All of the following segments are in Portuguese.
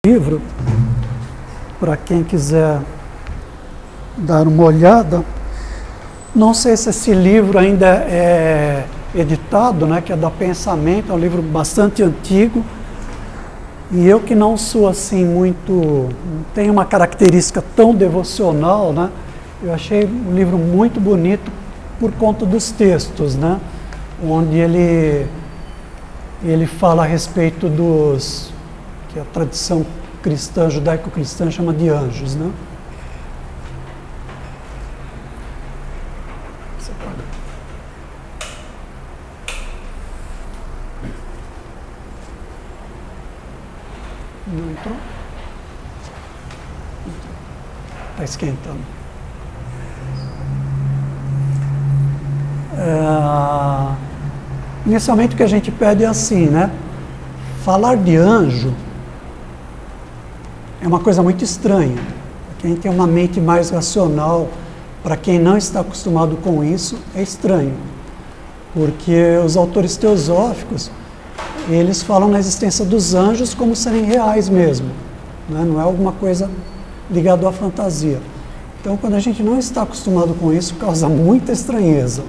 livro, para quem quiser dar uma olhada. Não sei se esse livro ainda é editado, né, que é da Pensamento, é um livro bastante antigo, e eu que não sou assim muito, não tenho uma característica tão devocional, né, eu achei um livro muito bonito por conta dos textos, né, onde ele fala a respeito dos, que a tradição cristã, judaico-cristã chama de anjos, né. Não entrou? Está esquentando. Inicialmente o que a gente pede é assim, né? Falar de anjo é uma coisa muito estranha. Quem tem uma mente mais racional, para quem não está acostumado com isso, é estranho. Porque os autores teosóficos, eles falam na existência dos anjos como serem reais mesmo, né? Não é alguma coisa ligada à fantasia. Então, quando a gente não está acostumado com isso, causa muita estranheza.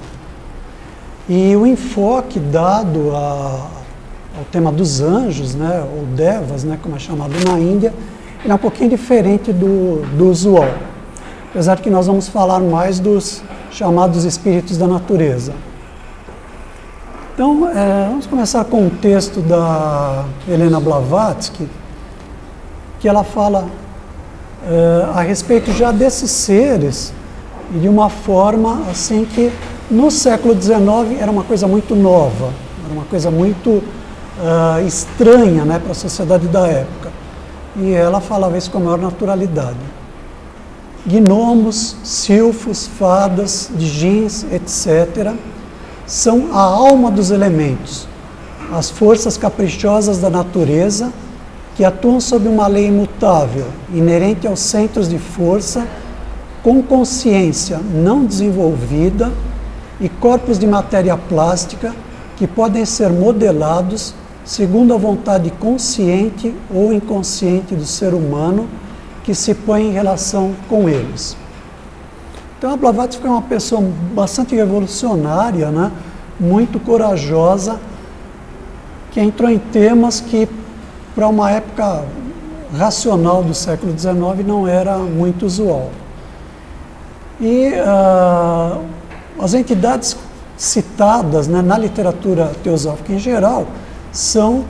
E o enfoque dado ao tema dos anjos, né, ou devas, né, como é chamado na Índia, é um pouquinho diferente do usual. Apesar de que nós vamos falar mais dos chamados espíritos da natureza. Então, vamos começar com um texto da Helena Blavatsky, que ela fala a respeito já desses seres, e de uma forma assim que no século XIX era uma coisa muito nova, era uma coisa muito estranha, né, para a sociedade da época. E ela falava isso com a maior naturalidade. Gnomos, silfos, fadas, djinns, etc., são a alma dos elementos, as forças caprichosas da natureza que atuam sob uma lei imutável, inerente aos centros de força, com consciência não desenvolvida e corpos de matéria plástica que podem ser modelados segundo a vontade consciente ou inconsciente do ser humano que se põe em relação com eles. Então a Blavatsky foi uma pessoa bastante revolucionária, né? Muito corajosa, que entrou em temas que para uma época racional do século XIX não era muito usual. E as entidades citadas, né, na literatura teosófica em geral são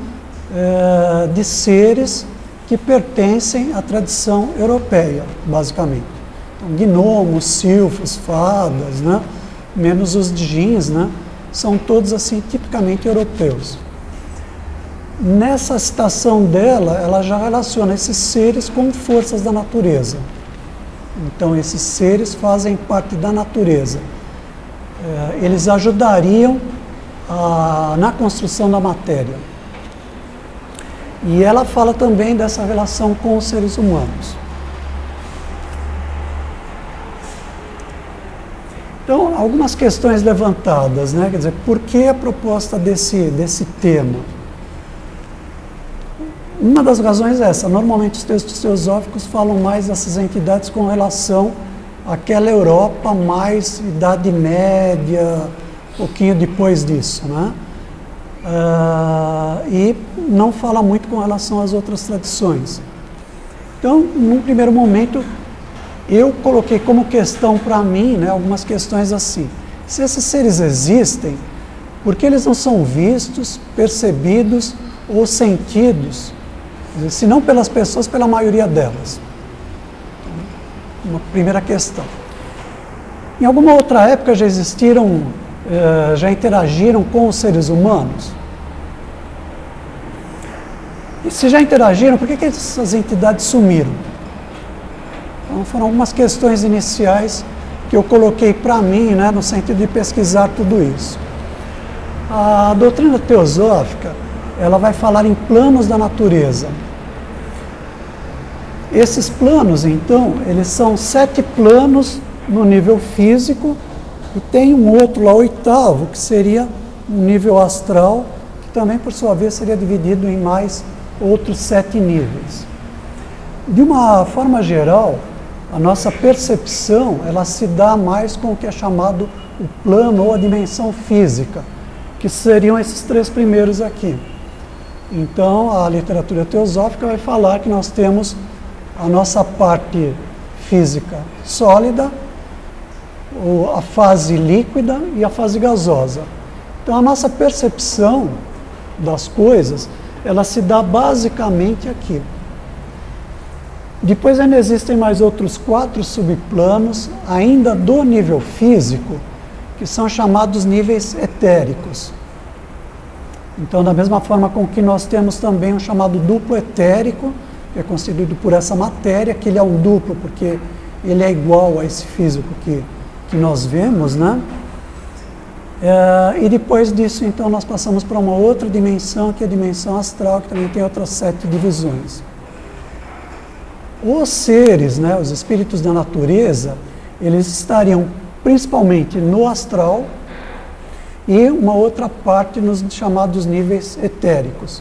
de seres que pertencem à tradição europeia, basicamente. Então, gnomos, silfos, fadas, né, menos os djinns, né, são todos assim tipicamente europeus. Nessa citação dela, ela já relaciona esses seres com forças da natureza. Então, esses seres fazem parte da natureza. Eles ajudariam na construção da matéria. E ela fala também dessa relação com os seres humanos. Então, algumas questões levantadas, né? Quer dizer, por que a proposta desse tema? Uma das razões é essa. Normalmente os textos teosóficos falam mais dessas entidades com relação àquela Europa mais Idade Média, um pouquinho depois disso, né? E não fala muito com relação às outras tradições. Então, num primeiro momento, eu coloquei como questão para mim, né, algumas questões assim. Se esses seres existem, por que eles não são vistos, percebidos ou sentidos, se não pelas pessoas, pela maioria delas? Uma primeira questão. Em alguma outra época já existiram, já interagiram com os seres humanos? E se já interagiram, por que essas entidades sumiram? Então, foram algumas questões iniciais que eu coloquei para mim, né, no sentido de pesquisar tudo isso. A doutrina teosófica, ela vai falar em planos da natureza. Esses planos, então, eles são 7 planos no nível físico e tem um outro lá, 8º, que seria um nível astral, que também, por sua vez, seria dividido em mais outros 7 níveis. De uma forma geral, a nossa percepção, ela se dá mais com o que é chamado o plano ou a dimensão física, que seriam esses três primeiros aqui. Então, a literatura teosófica vai falar que nós temos a nossa parte física sólida, a fase líquida e a fase gasosa. Então, a nossa percepção das coisas, ela se dá basicamente aqui. Depois ainda existem mais outros 4 subplanos, ainda do nível físico, que são chamados níveis etéricos. Então, da mesma forma com que nós temos também um chamado duplo etérico, que é constituído por essa matéria, que ele é um duplo, porque ele é igual a esse físico que nós vemos, né? E depois disso, então, nós passamos para uma outra dimensão, que é a dimensão astral, que também tem outras 7 divisões. Os seres, né, os espíritos da natureza, eles estariam principalmente no astral e uma outra parte nos chamados níveis etéricos.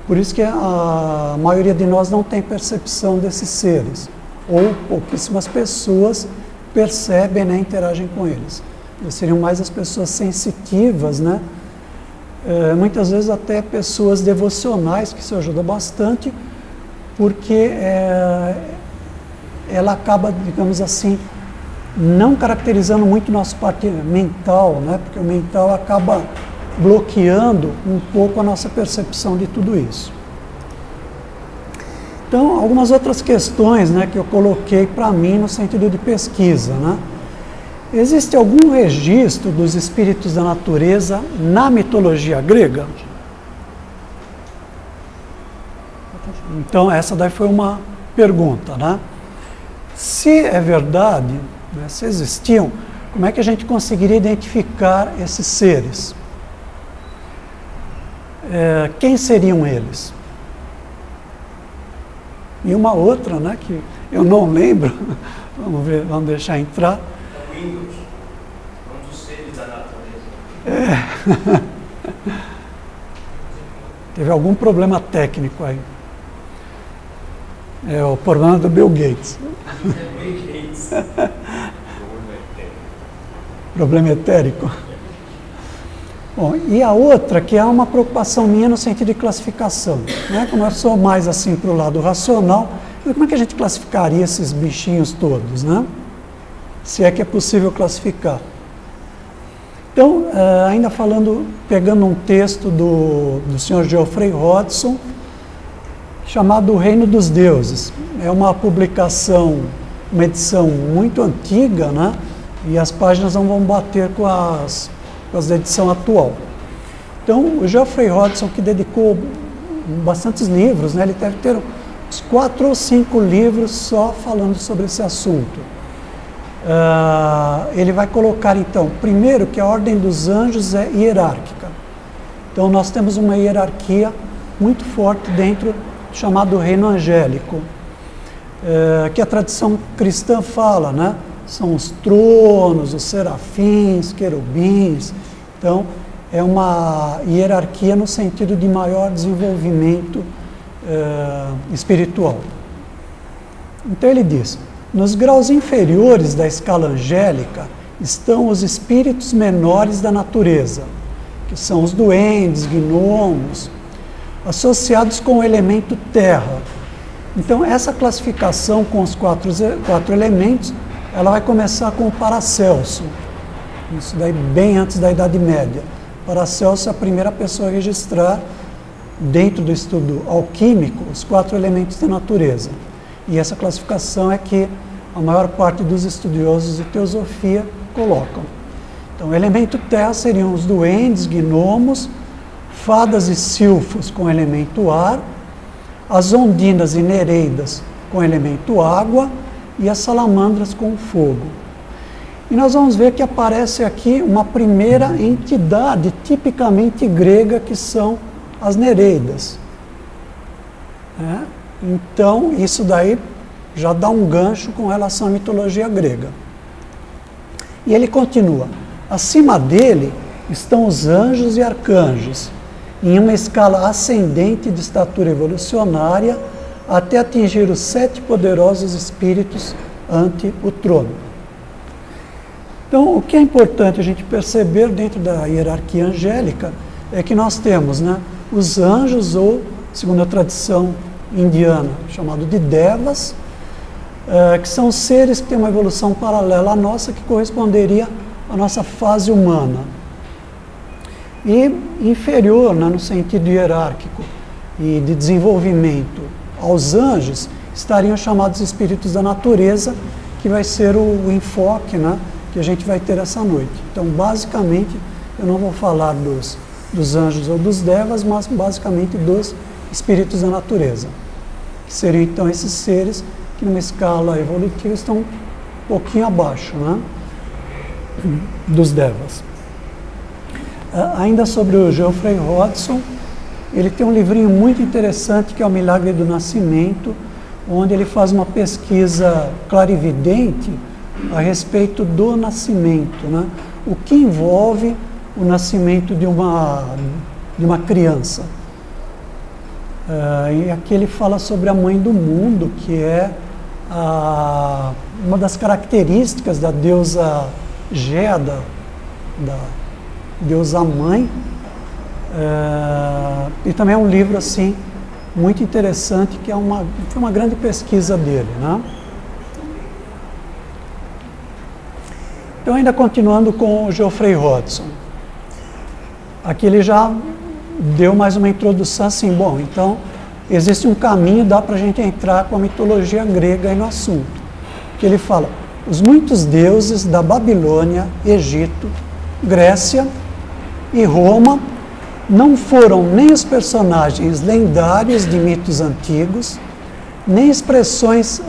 Por isso que a maioria de nós não tem percepção desses seres, ou pouquíssimas pessoas percebem, né, interagem com eles. Seriam mais as pessoas sensitivas, né? Muitas vezes até pessoas devocionais, que isso ajuda bastante, porque ela acaba, digamos assim, não caracterizando muito nossa parte mental, né? Porque o mental acaba bloqueando um pouco a nossa percepção de tudo isso. Então, algumas outras questões, né, que eu coloquei para mim no sentido de pesquisa, né? Existe algum registro dos espíritos da natureza na mitologia grega? Então, essa daí foi uma pergunta, né? Se é verdade, né, se existiam, como é que a gente conseguiria identificar esses seres? Quem seriam eles? E uma outra, né, que eu não lembro, vamos ver, vamos deixar entrar. Windows, um dos seres da natureza. Teve algum problema técnico aí. É o problema do Bill Gates. Bill Gates. Problema etérico. Bom, e a outra, que é uma preocupação minha no sentido de classificação, né? Como eu sou mais assim para o lado racional, como é que a gente classificaria esses bichinhos todos, né? Se é que é possível classificar. Então, ainda falando, pegando um texto do Sr. Geoffrey Hodgson, chamado O Reino dos Deuses. É uma publicação, uma edição muito antiga, né? E as páginas não vão bater com as da edição atual. Então, o Geoffrey Hodgson, que dedicou bastantes livros, né? Ele deve ter uns 4 ou 5 livros só falando sobre esse assunto. Ele vai colocar, então, primeiro que a ordem dos anjos é hierárquica. Então, nós temos uma hierarquia muito forte dentro do chamado reino angélico, que a tradição cristã fala, né? São os tronos, os serafins, querubins. Então, é uma hierarquia no sentido de maior desenvolvimento espiritual. Então, ele diz: nos graus inferiores da escala angélica estão os espíritos menores da natureza, que são os duendes, gnomos, associados com o elemento terra. Então, essa classificação com os quatro elementos, ela vai começar com o Paracelso, isso daí bem antes da Idade Média. Paracelso é a primeira pessoa a registrar, dentro do estudo alquímico, os 4 elementos da natureza. E essa classificação é que a maior parte dos estudiosos de teosofia colocam. Então, o elemento terra seriam os duendes, gnomos, fadas e silfos com elemento ar, as ondinas e nereidas com elemento água e as salamandras com fogo. E nós vamos ver que aparece aqui uma primeira entidade tipicamente grega, que são as nereidas. Então, isso daí já dá um gancho com relação à mitologia grega. E ele continua: acima dele estão os anjos e arcanjos, em uma escala ascendente de estatura evolucionária, até atingir os 7 poderosos espíritos ante o trono. Então, o que é importante a gente perceber dentro da hierarquia angélica é que nós temos, né, os anjos, ou, segundo a tradição indiana, chamado de devas, que são seres que têm uma evolução paralela à nossa, que corresponderia à nossa fase humana. E inferior, né, no sentido hierárquico e de desenvolvimento aos anjos, estariam chamados espíritos da natureza, que vai ser o enfoque, né, que a gente vai ter essa noite. Então, basicamente, eu não vou falar dos anjos ou dos devas, mas basicamente dos espíritos da natureza, que seriam então esses seres que numa escala evolutiva estão um pouquinho abaixo, né, dos devas. Ainda sobre o Geoffrey Hodgson, ele tem um livrinho muito interessante que é O Milagre do Nascimento, onde ele faz uma pesquisa clarividente a respeito do nascimento, né? O que envolve o nascimento de uma criança. E aqui ele fala sobre a mãe do mundo, que é uma das características da deusa Gea, da deusa mãe. E também é um livro assim muito interessante, que foi uma grande pesquisa dele, né? Então, ainda continuando com o Geoffrey Hodgson, aqui ele já deu mais uma introdução assim, bom, então existe um caminho, dá para a gente entrar com a mitologia grega aí no assunto, que ele fala, os muitos deuses da Babilônia, Egito, Grécia e Roma não foram nem os personagens lendários de mitos antigos, nem expressões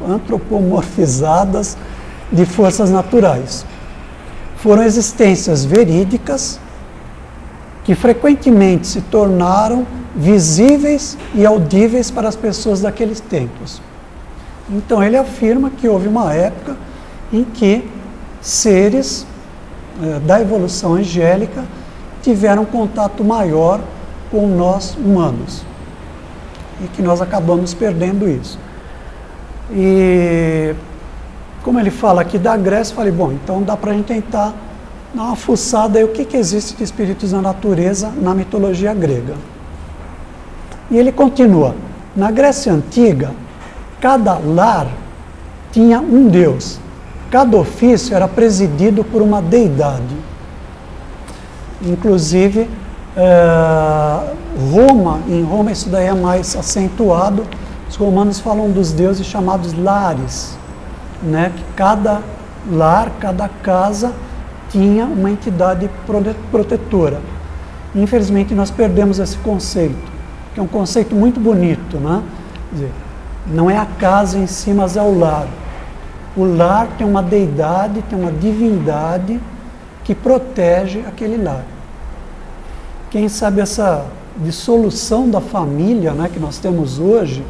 antropomorfizadas de forças naturais. Foram existências verídicas que frequentemente se tornaram visíveis e audíveis para as pessoas daqueles tempos. Então ele afirma que houve uma época em que seres da evolução angélica tiveram contato maior com nós humanos e que nós acabamos perdendo isso. E como ele fala aqui da Grécia, eu falei, bom, então dá para a gente tentar dar uma fuçada aí o que existe de espíritos da natureza na mitologia grega. E ele continua, na Grécia Antiga, cada lar tinha um deus, cada ofício era presidido por uma deidade. Inclusive, em Roma isso daí é mais acentuado, os romanos falam dos deuses chamados lares, né? Que cada lar, cada casa tinha uma entidade protetora. Infelizmente nós perdemos esse conceito, que é um conceito muito bonito, né? Quer dizer, não é a casa em si, mas é o lar. O lar tem uma deidade, tem uma divindade que protege aquele lar. Quem sabe essa dissolução da família, né, que nós temos hoje,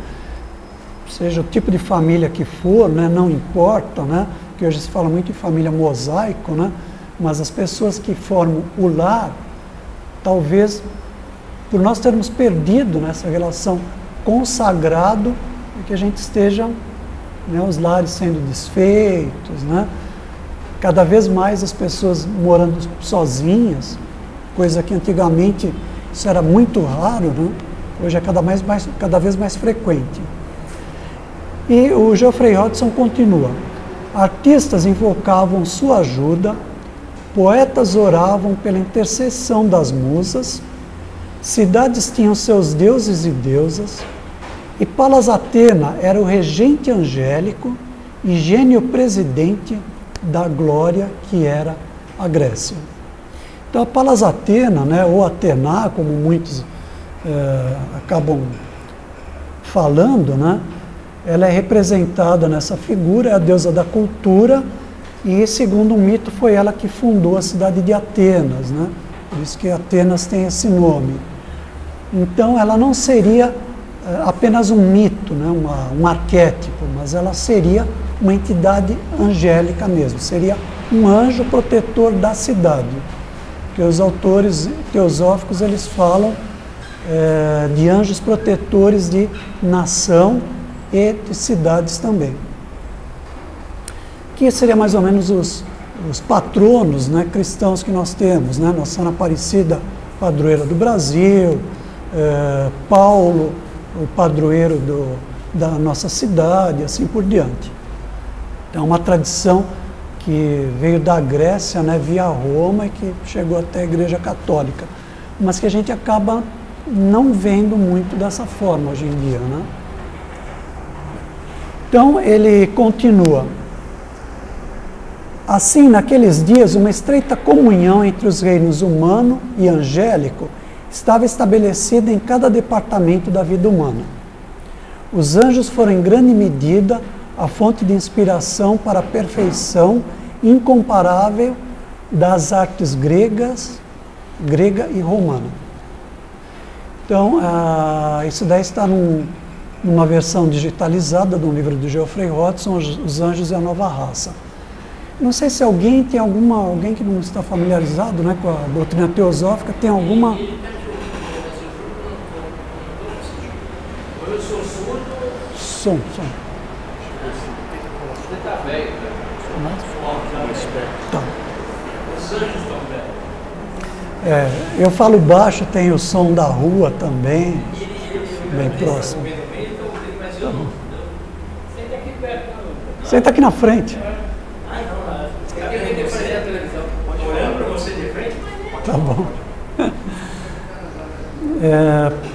seja o tipo de família que for, né, não importa, né, que hoje se fala muito em família mosaico, né, mas as pessoas que formam o lar, talvez por nós termos perdido nessa relação com o sagrado, que a gente esteja, né, os lares sendo desfeitos, né, cada vez mais as pessoas morando sozinhas, coisa que antigamente isso era muito raro, né? Hoje é cada vez mais frequente. E o Geoffrey Hodgson continua, artistas invocavam sua ajuda, poetas oravam pela intercessão das musas, cidades tinham seus deuses e deusas, e Palas Atena era o regente angélico e gênio presidente da glória que era a Grécia. Então a Palas Atena, né, ou Atena, como muitos acabam falando, né, ela é representada nessa figura, é a deusa da cultura, e segundo um mito foi ela que fundou a cidade de Atenas, né, por isso que Atenas tem esse nome. Então ela não seria apenas um mito, né, um arquétipo, mas ela seria uma entidade angélica mesmo, seria um anjo protetor da cidade. Que os autores teosóficos eles falam de anjos protetores de nação e de cidades também. Que seria mais ou menos os patronos, né, cristãos que nós temos, né? Nossa Senhora Aparecida, padroeira do Brasil, Paulo, o padroeiro da nossa cidade, assim por diante. Então, uma tradição que veio da Grécia, né, via Roma e que chegou até a Igreja Católica, mas que a gente acaba não vendo muito dessa forma hoje em dia, né? Então, ele continua. Assim, naqueles dias, uma estreita comunhão entre os reinos humano e angélico estava estabelecida em cada departamento da vida humana. Os anjos foram, em grande medida, a fonte de inspiração para a perfeição incomparável das artes grega e romana. Então, isso daí está numa versão digitalizada do livro do Geoffrey Hodgson, Os Anjos e a Nova Raça. Não sei se alguém que não está familiarizado, né, com a doutrina teosófica, tem alguma... Som. Tá. Eu falo baixo, tem o som da rua também, bem próximo. Tá bom. Senta aqui na frente. Tá bom.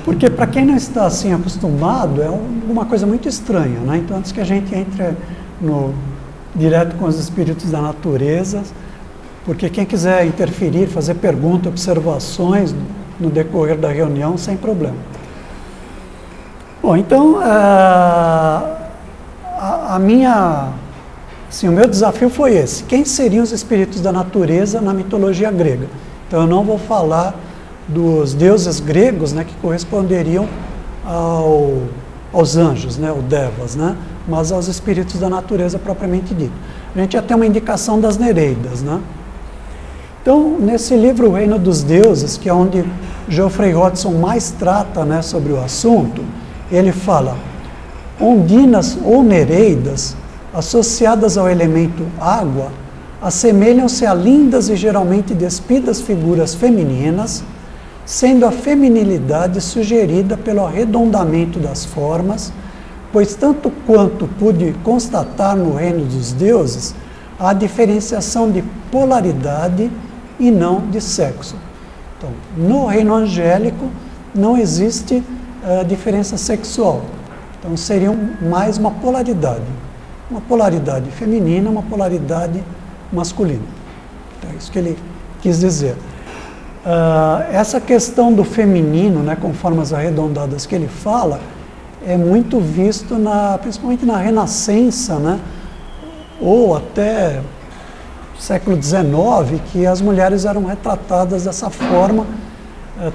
Porque para quem não está assim acostumado, é uma coisa muito estranha, né? Então, antes que a gente entre direto com os espíritos da natureza, porque quem quiser interferir, fazer perguntas, observações no decorrer da reunião, sem problema. Bom, então, o meu desafio foi esse. Quem seriam os espíritos da natureza na mitologia grega? Então, eu não vou falar dos deuses gregos, né, que corresponderiam aos anjos, né, ou devas, né, mas aos espíritos da natureza propriamente dito. A gente já tem uma indicação das Nereidas, né? Então, nesse livro O Reino dos Deuses, que é onde Geoffrey Hodgson mais trata, né, sobre o assunto, ele fala: ondinas ou nereidas, associadas ao elemento água, assemelham-se a lindas e geralmente despidas figuras femininas, sendo a feminilidade sugerida pelo arredondamento das formas, pois tanto quanto pude constatar no reino dos deuses, há diferenciação de polaridade e não de sexo. Então, no reino angélico não existe diferença sexual. Então, seria mais uma polaridade feminina, uma polaridade masculina. Então, é isso que ele quis dizer. Essa questão do feminino, né, com formas arredondadas que ele fala, é muito visto principalmente na Renascença, né, ou até século XIX, que as mulheres eram retratadas dessa forma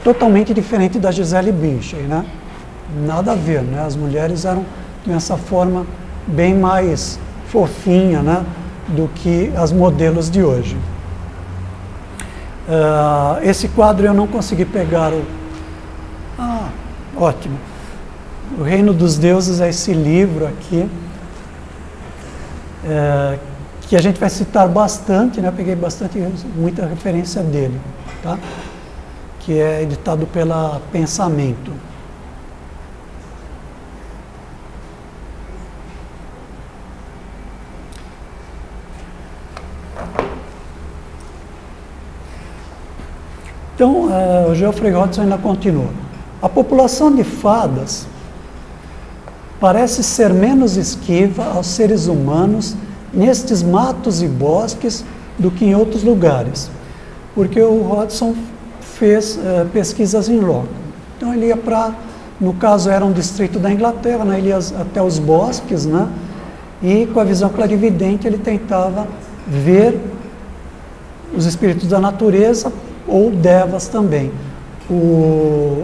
totalmente diferente da Gisele Bündchen, né? Nada a ver, né? As mulheres tinham essa forma bem mais fofinha, né, do que as modelos de hoje. Esse quadro eu não consegui pegar ótimo. O Reino dos Deuses é esse livro aqui, que a gente vai citar bastante, né? Eu peguei muita referência dele, tá? Que é editado pela Pensamento. Então, o Geoffrey Hodgson ainda continua. A população de fadas parece ser menos esquiva aos seres humanos nestes matos e bosques do que em outros lugares, porque o Hodgson fez pesquisas em loco. Então ele ia no caso era um distrito da Inglaterra, né, ele ia até os bosques, né, e com a visão clarividente ele tentava ver os espíritos da natureza ou devas também.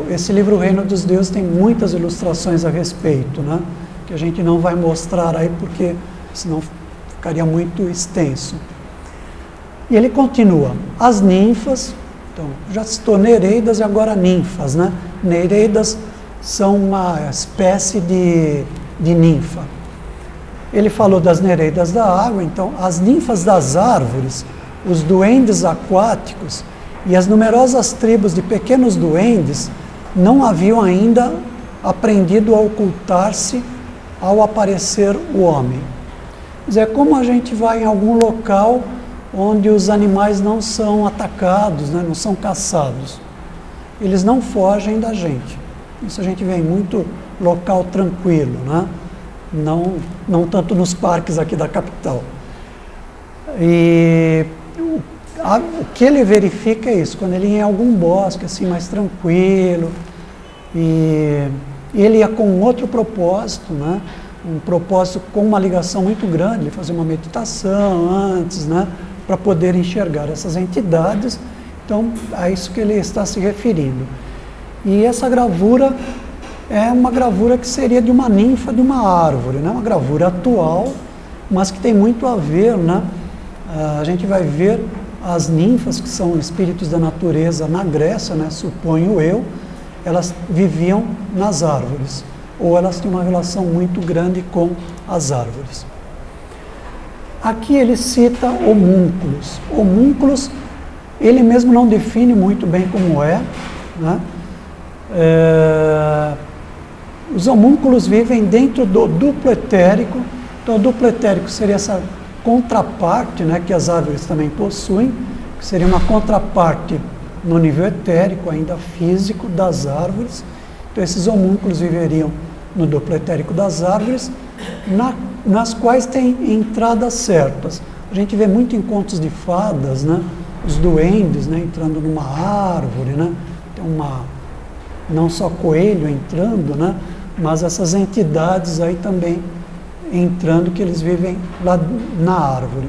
Esse livro, O Reino dos Deuses, tem muitas ilustrações a respeito, né, que a gente não vai mostrar aí porque senão ficaria muito extenso. E ele continua: as ninfas, então já citou Nereidas e agora ninfas, né? Nereidas são uma espécie de ninfa. Ele falou das nereidas da água, então as ninfas das árvores, os duendes aquáticos e as numerosas tribos de pequenos duendes não haviam ainda aprendido a ocultar-se ao aparecer o homem. Quer dizer, como a gente vai em algum local onde os animais não são atacados, né, não são caçados. Eles não fogem da gente. Isso a gente vê em muito local tranquilo, né? Não tanto nos parques aqui da capital. E o que ele verifica é isso, quando ele ia em algum bosque assim mais tranquilo, e ele ia com outro propósito, né? Um propósito com uma ligação muito grande, ele fazia uma meditação antes, né? Para poder enxergar essas entidades. Então, a isso que ele está se referindo. E essa gravura é uma gravura que seria de uma ninfa de uma árvore, né? Uma gravura atual, mas que tem muito a ver, né? A gente vai ver as ninfas, que são espíritos da natureza na Grécia, né? Suponho eu, elas viviam nas árvores, ou elas tinham uma relação muito grande com as árvores. Aqui ele cita homúnculos. Homúnculos, ele mesmo não define muito bem como é, né? Os homúnculos vivem dentro do duplo etérico. Então, o duplo etérico seria essa contraparte, né, que as árvores também possuem, que seria uma contraparte no nível etérico, ainda físico, das árvores. Então, esses homúnculos viveriam no duplo etérico das árvores, nas quais tem entradas certas. A gente vê muito em contos de fadas, né, os duendes, né, entrando numa árvore, né, tem não só coelho entrando, né, mas essas entidades aí também entrando, que eles vivem lá na árvore.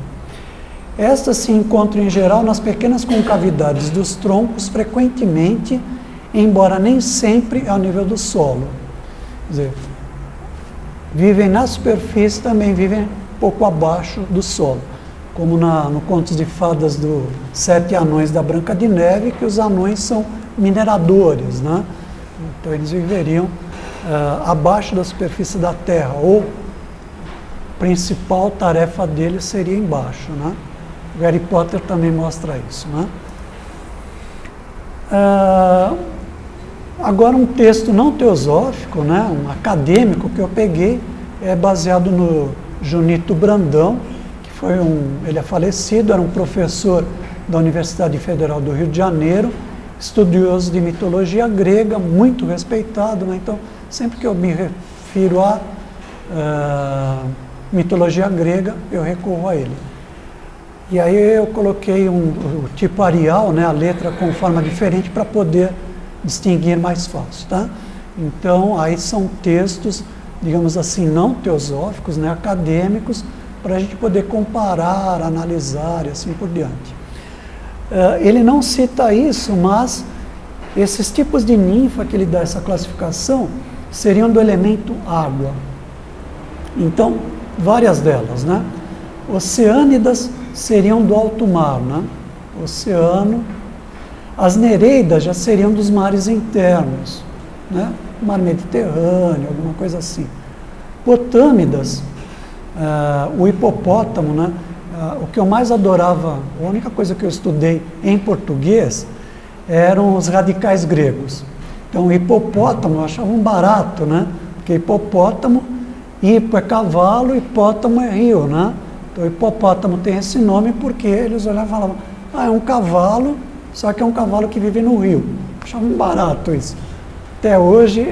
Estas se encontram em geral nas pequenas concavidades dos troncos, frequentemente, embora nem sempre ao nível do solo. Quer dizer, vivem na superfície, também vivem um pouco abaixo do solo, como no Contos de Fadas do Sete Anões da Branca de Neve, que os anões são mineradores, né? Então eles viveriam abaixo da superfície da Terra, ou a principal tarefa deles seria embaixo, né? O Harry Potter também mostra isso, né? Agora um texto não teosófico, né, um acadêmico que eu peguei, é baseado no Junito Brandão, que foi ele é falecido, era um professor da Universidade Federal do Rio de Janeiro, estudioso de mitologia grega, muito respeitado, né? Então, sempre que eu me refiro a mitologia grega, eu recorro a ele. E aí eu coloquei o tipo Arial, né, a letra com forma diferente, para poder distinguir mais fácil, tá? Então, aí são textos, digamos assim, não teosóficos, né, acadêmicos, para a gente poder comparar, analisar e assim por diante. Ele não cita isso, mas esses tipos de ninfa que ele dá essa classificação seriam do elemento água. Então, várias delas, né? Oceânidas seriam do alto mar, né? Oceano. As nereidas já seriam dos mares internos, né? Mar Mediterrâneo, alguma coisa assim. Potâmidas, o hipopótamo, né? O que eu mais adorava, a única coisa que eu estudei em português eram os radicais gregos. Então, hipopótamo eu achava um barato, né? Porque hipopótamo, hipo é cavalo, hipótamo é rio, né? Então, hipopótamo tem esse nome porque eles olhavam e falavam, é um cavalo, só que é um cavalo que vive no rio. Eu achava um barato isso. Até hoje,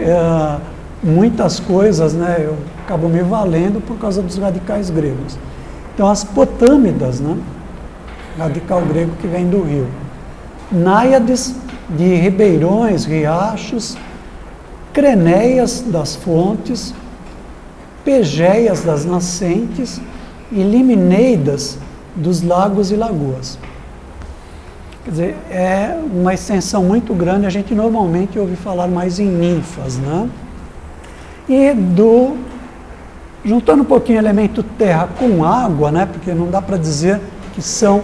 muitas coisas, né, eu acabo me valendo por causa dos radicais gregos. Então, as potâmidas, né, radical grego que vem do rio. Náiades de ribeirões, riachos, crenéias das fontes, pegéias das nascentes e limineidas dos lagos e lagoas. Quer dizer, é uma extensão muito grande, a gente normalmente ouve falar mais em ninfas, né? E juntando um pouquinho elemento terra com água, né? Porque não dá para dizer que são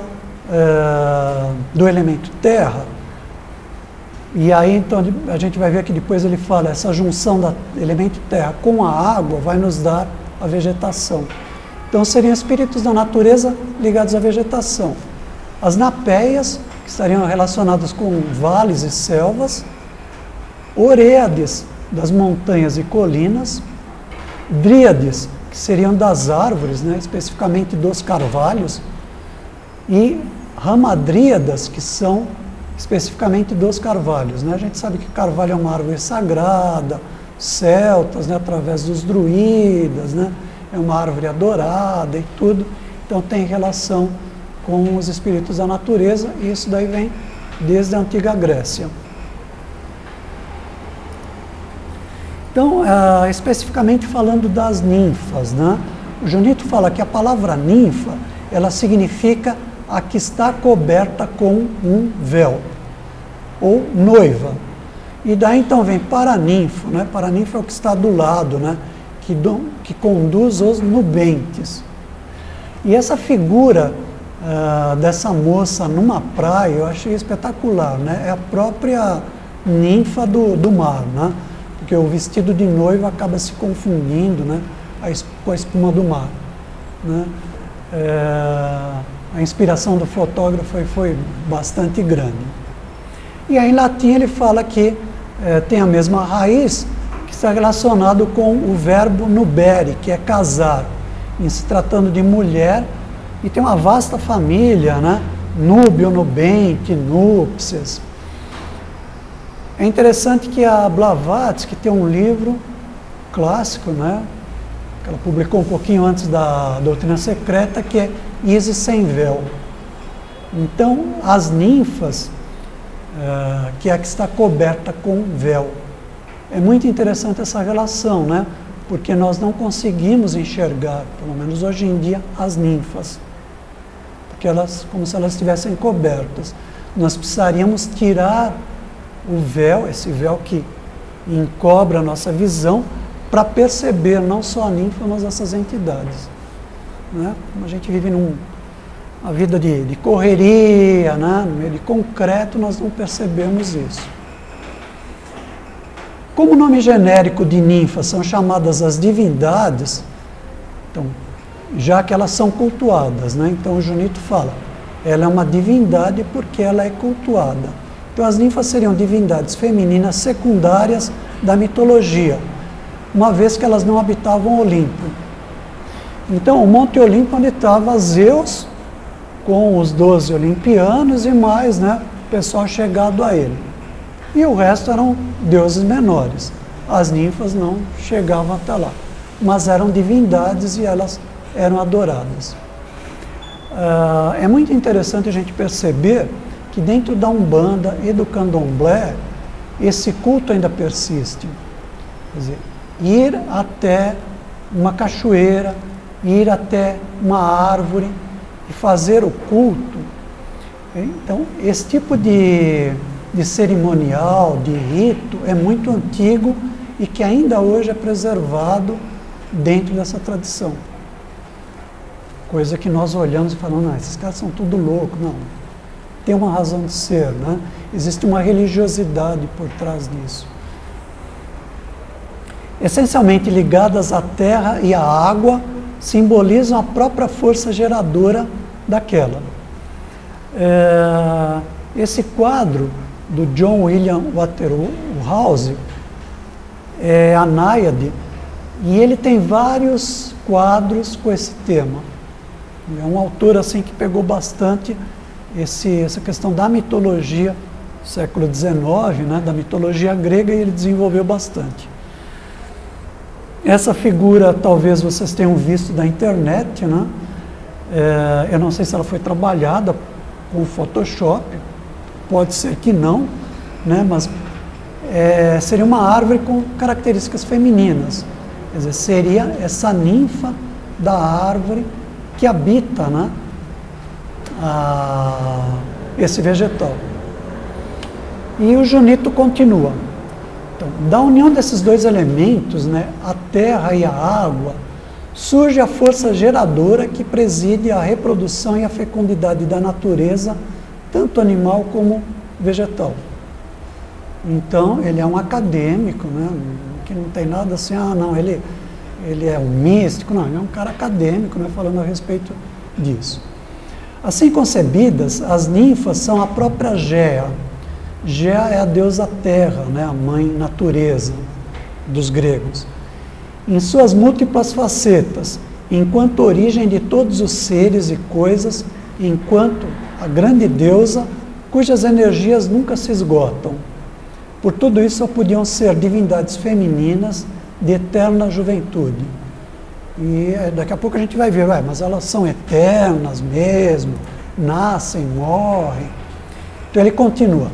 do elemento terra, E aí, então, a gente vai ver que depois ele fala, essa junção do elemento terra com a água vai nos dar a vegetação. Então, seriam espíritos da natureza ligados à vegetação. As napéias, que estariam relacionadas com vales e selvas, oréades, das montanhas e colinas, dríades, que seriam das árvores, né, especificamente dos carvalhos, e ramadríadas, que são especificamente dos carvalhos. Né? A gente sabe que carvalho é uma árvore sagrada, celtas, né, através dos druidas, né, é uma árvore adorada e tudo, então tem relação com os espíritos da natureza, e isso daí vem desde a antiga Grécia. Então, especificamente falando das ninfas, né? O Junito fala que a palavra ninfa, ela significa a que está coberta com um véu, ou noiva. E daí então vem paraninfo, né? Paraninfo é o que está do lado, né? Que conduz os nubentes. E essa figura dessa moça numa praia, eu achei espetacular, né? É a própria ninfa do mar, né? Porque o vestido de noiva acaba se confundindo, né, com a espuma do mar. Né? A inspiração do fotógrafo foi bastante grande. E aí, em latim, ele fala que tem a mesma raiz, que está relacionado com o verbo nubere, que é casar, em se tratando de mulher, e tem uma vasta família, né? Núbio, nubente, núpcias. É interessante que a Blavatsky tem um livro clássico, né, que ela publicou um pouquinho antes da Doutrina Secreta, que é Isis sem véu. Então, as ninfas, que é a que está coberta com véu. É muito interessante essa relação, né, porque nós não conseguimos enxergar, pelo menos hoje em dia, as ninfas, porque elas, como se elas estivessem cobertas. Nós precisaríamos tirar o véu, esse véu que encobre a nossa visão, para perceber não só a ninfa, mas essas entidades. Né? Como a gente vive uma vida de correria, né? No meio de concreto, nós não percebemos isso. Como nome genérico de ninfa são chamadas as divindades, então, já que elas são cultuadas, né? Então o Junito fala, ela é uma divindade porque ela é cultuada. Então, as ninfas seriam divindades femininas secundárias da mitologia, uma vez que elas não habitavam o Olimpo. Então, o Monte Olimpo, onde estava Zeus, com os 12 olimpianos e mais, né, o pessoal chegado a ele. E o resto eram deuses menores. As ninfas não chegavam até lá, mas eram divindades e elas eram adoradas. É muito interessante a gente perceber que dentro da Umbanda e do Candomblé, esse culto ainda persiste. Quer dizer, ir até uma cachoeira, ir até uma árvore e fazer o culto. Então, esse tipo de cerimonial, de rito, é muito antigo e que ainda hoje é preservado dentro dessa tradição. Coisa que nós olhamos e falamos, não, esses caras são tudo loucos. Não. Tem uma razão de ser, né? Existe uma religiosidade por trás disso. Essencialmente ligadas à terra e à água, simbolizam a própria força geradora daquela. Esse quadro do John William Waterhouse é a Náiade, e ele tem vários quadros com esse tema. É um autor assim que pegou bastante essa questão da mitologia do século XIX, né, da mitologia grega, e ele desenvolveu bastante. Essa figura talvez vocês tenham visto da internet, né? Eu não sei se ela foi trabalhada com Photoshop, pode ser que não, né? Mas seria uma árvore com características femininas. Quer dizer, seria essa ninfa da árvore que habita, né, esse vegetal. E o Junito continua. Então, da união desses dois elementos, né, a terra e a água, surge a força geradora que preside a reprodução e a fecundidade da natureza, tanto animal como vegetal. Então, ele é um acadêmico, né? Que não tem nada assim, não, ele é um místico, não, ele é um cara acadêmico, né? Falando a respeito disso. Assim concebidas, as ninfas são a própria Gea. Gea é a deusa terra, né? A mãe natureza dos gregos. Em suas múltiplas facetas, enquanto origem de todos os seres e coisas, enquanto a grande deusa, cujas energias nunca se esgotam. Por tudo isso, só podiam ser divindades femininas de eterna juventude. E daqui a pouco a gente vai ver, mas elas são eternas mesmo, nascem, morrem. Então ele continua.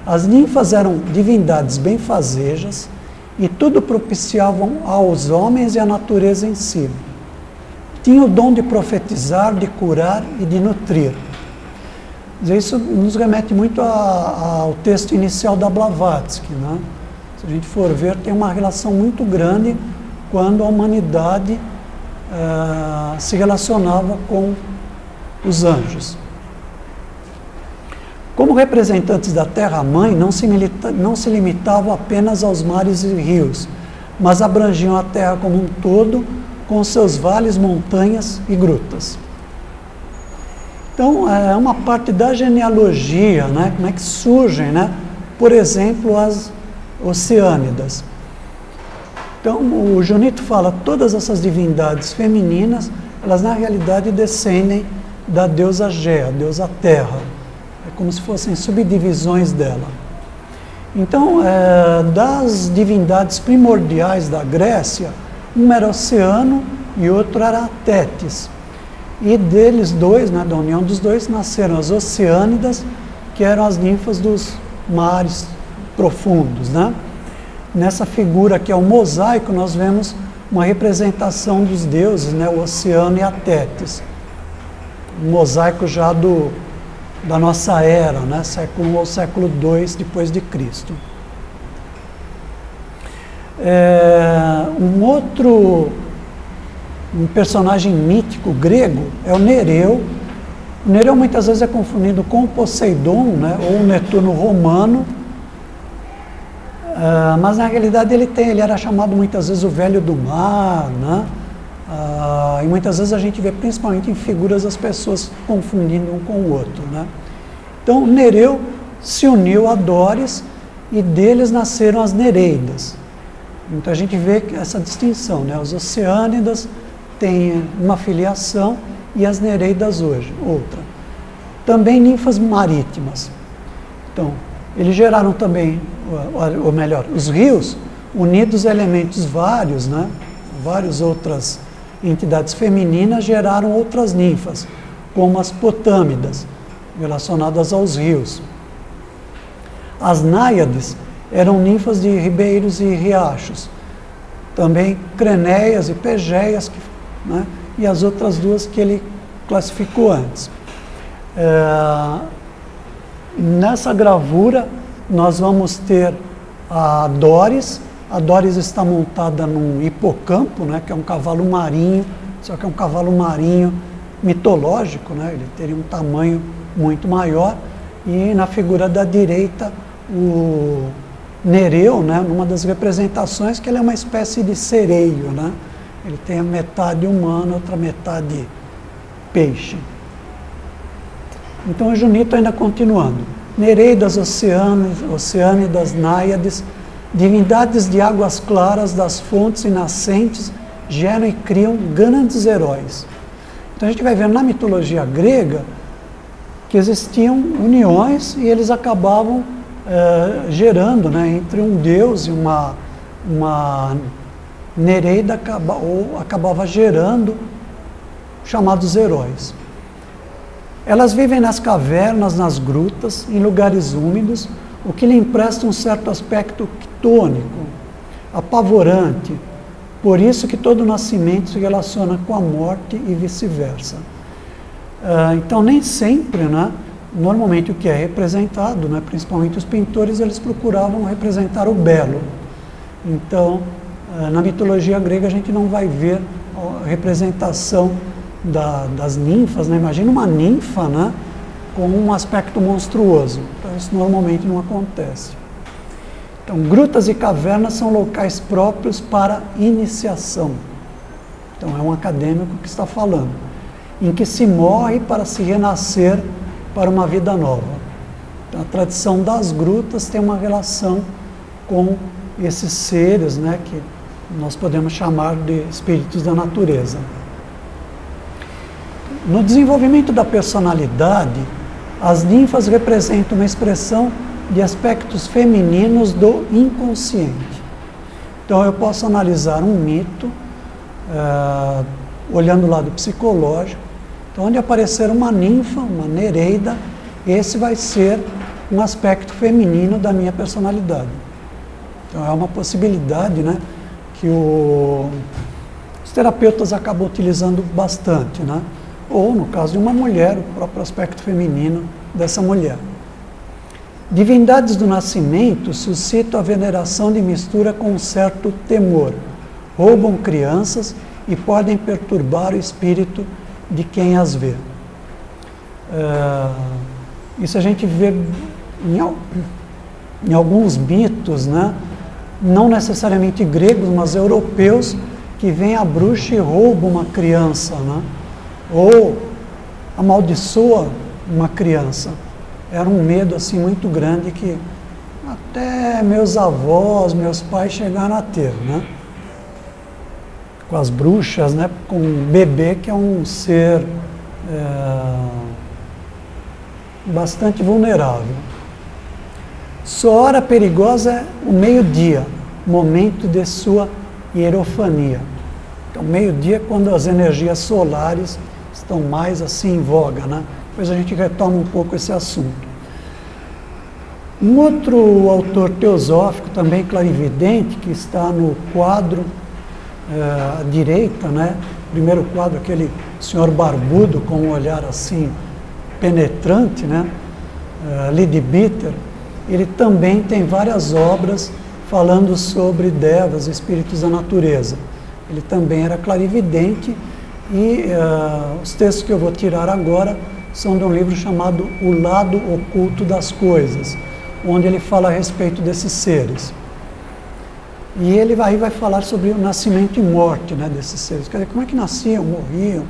As ninfas eram divindades benfazejas e tudo propiciavam aos homens e à natureza em si. Tinham o dom de profetizar, de curar e de nutrir. Isso nos remete muito ao texto inicial da Blavatsky, né? Se a gente for ver, tem uma relação muito grande quando a humanidade se relacionava com os anjos. Como representantes da Terra-mãe, não se limitavam apenas aos mares e rios, mas abrangiam a Terra como um todo, com seus vales, montanhas e grutas. Então, é uma parte da genealogia, né? Como é que surgem, né? Por exemplo, as oceânidas. Então, o Junito fala, todas essas divindades femininas, elas na realidade descendem da deusa Gea, a deusa Terra. É como se fossem subdivisões dela. Então, das divindades primordiais da Grécia, uma era Oceano e outro era Tétis. E deles dois, né, da união dos dois, nasceram as Oceânidas, que eram as ninfas dos mares profundos, né? Nessa figura que é o mosaico, nós vemos uma representação dos deuses, né, o Oceano e a Tétis. Um mosaico já da nossa era, né, século I ou século II depois de Cristo. Um personagem mítico grego é o Nereu. O Nereu muitas vezes é confundido com o Poseidon, né, ou o Netuno romano, mas na realidade ele era chamado muitas vezes o Velho do Mar, né, e muitas vezes a gente vê principalmente em figuras as pessoas confundindo um com o outro, né. Então Nereu se uniu a Dóris e deles nasceram as Nereidas. Então a gente vê essa distinção, né, os Oceânidas têm uma filiação e as Nereidas hoje, outra. Também ninfas marítimas. Então, eles geraram também, ou melhor, os rios, unidos a elementos vários, né? Várias outras entidades femininas geraram outras ninfas, como as potâmidas, relacionadas aos rios. As náiades eram ninfas de ribeiros e riachos. Também Crenéias e Pegéias, né? E as outras duas que ele classificou antes. Nessa gravura nós vamos ter a Dóris. A Dóris está montada num hipocampo, né, que é um cavalo marinho, só que é um cavalo marinho mitológico, né, ele teria um tamanho muito maior. E na figura da direita o Nereu, né, numa das representações, que ele é uma espécie de sereio, né? Ele tem a metade humana, outra metade peixe. Então o Junito ainda continuando. Nereidas, Oceânidas, Náiades, divindades de águas claras, das fontes e nascentes, geram e criam grandes heróis. Então a gente vai ver na mitologia grega que existiam uniões e eles acabavam gerando, né, entre um deus e uma Nereida acabava gerando chamados heróis. Elas vivem nas cavernas, nas grutas, em lugares úmidos, o que lhe empresta um certo aspecto quitônico, apavorante. Por isso que todo nascimento se relaciona com a morte e vice-versa. Então nem sempre, né, normalmente o que é representado, né, principalmente os pintores, eles procuravam representar o belo. Então, na mitologia grega a gente não vai ver a representação das ninfas, né? Imagina uma ninfa, né, com um aspecto monstruoso. Então isso normalmente não acontece. Então, grutas e cavernas são locais próprios para iniciação. Então, é um acadêmico que está falando. Em que se morre para se renascer para uma vida nova. Então, a tradição das grutas tem uma relação com esses seres, né, que nós podemos chamar de espíritos da natureza. No desenvolvimento da personalidade, as ninfas representam uma expressão de aspectos femininos do inconsciente. Então eu posso analisar um mito, olhando o lado psicológico. Então, onde aparecer uma ninfa, uma nereida, esse vai ser um aspecto feminino da minha personalidade. Então é uma possibilidade, né, que os terapeutas acabam utilizando bastante, né? Ou, no caso de uma mulher, o próprio aspecto feminino dessa mulher. Divindades do nascimento suscitam a veneração de mistura com um certo temor. Roubam crianças e podem perturbar o espírito de quem as vê. Isso a gente vê em alguns mitos, né? Não necessariamente gregos, mas europeus, que vem a bruxa e rouba uma criança, né? Ou amaldiçoa uma criança. Era um medo assim muito grande que até meus avós, meus pais chegaram a ter, né? Com as bruxas, né? Com um bebê que é um ser bastante vulnerável. Sua hora perigosa é o meio-dia, momento de sua hierofania. Então, meio-dia é quando as energias solares estão mais assim em voga, né? Depois a gente retoma um pouco esse assunto. Um outro autor teosófico, também clarividente, que está no quadro à direita, né? Primeiro quadro, aquele senhor barbudo com um olhar assim penetrante, né? Leadbeater. Ele também tem várias obras falando sobre devas, espíritos da natureza. Ele também era clarividente e os textos que eu vou tirar agora são de um livro chamado O Lado Oculto das Coisas, onde ele fala a respeito desses seres. E ele vai falar sobre o nascimento e morte, né, desses seres. Quer dizer, como é que nasciam, morriam.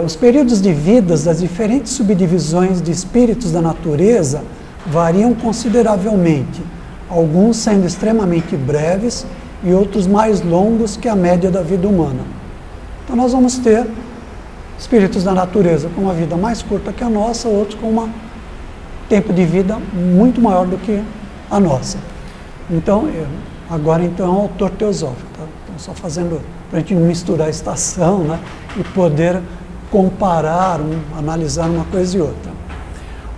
Os períodos de vidas das diferentes subdivisões de espíritos da natureza variam consideravelmente, alguns sendo extremamente breves e outros mais longos que a média da vida humana. Então nós vamos ter espíritos da natureza com uma vida mais curta que a nossa, outros com um tempo de vida muito maior do que a nossa. Então, agora então é um autor teosófico, tá? Então, só fazendo, para a gente não misturar a estação, né, e poder comparar, analisar uma coisa e outra.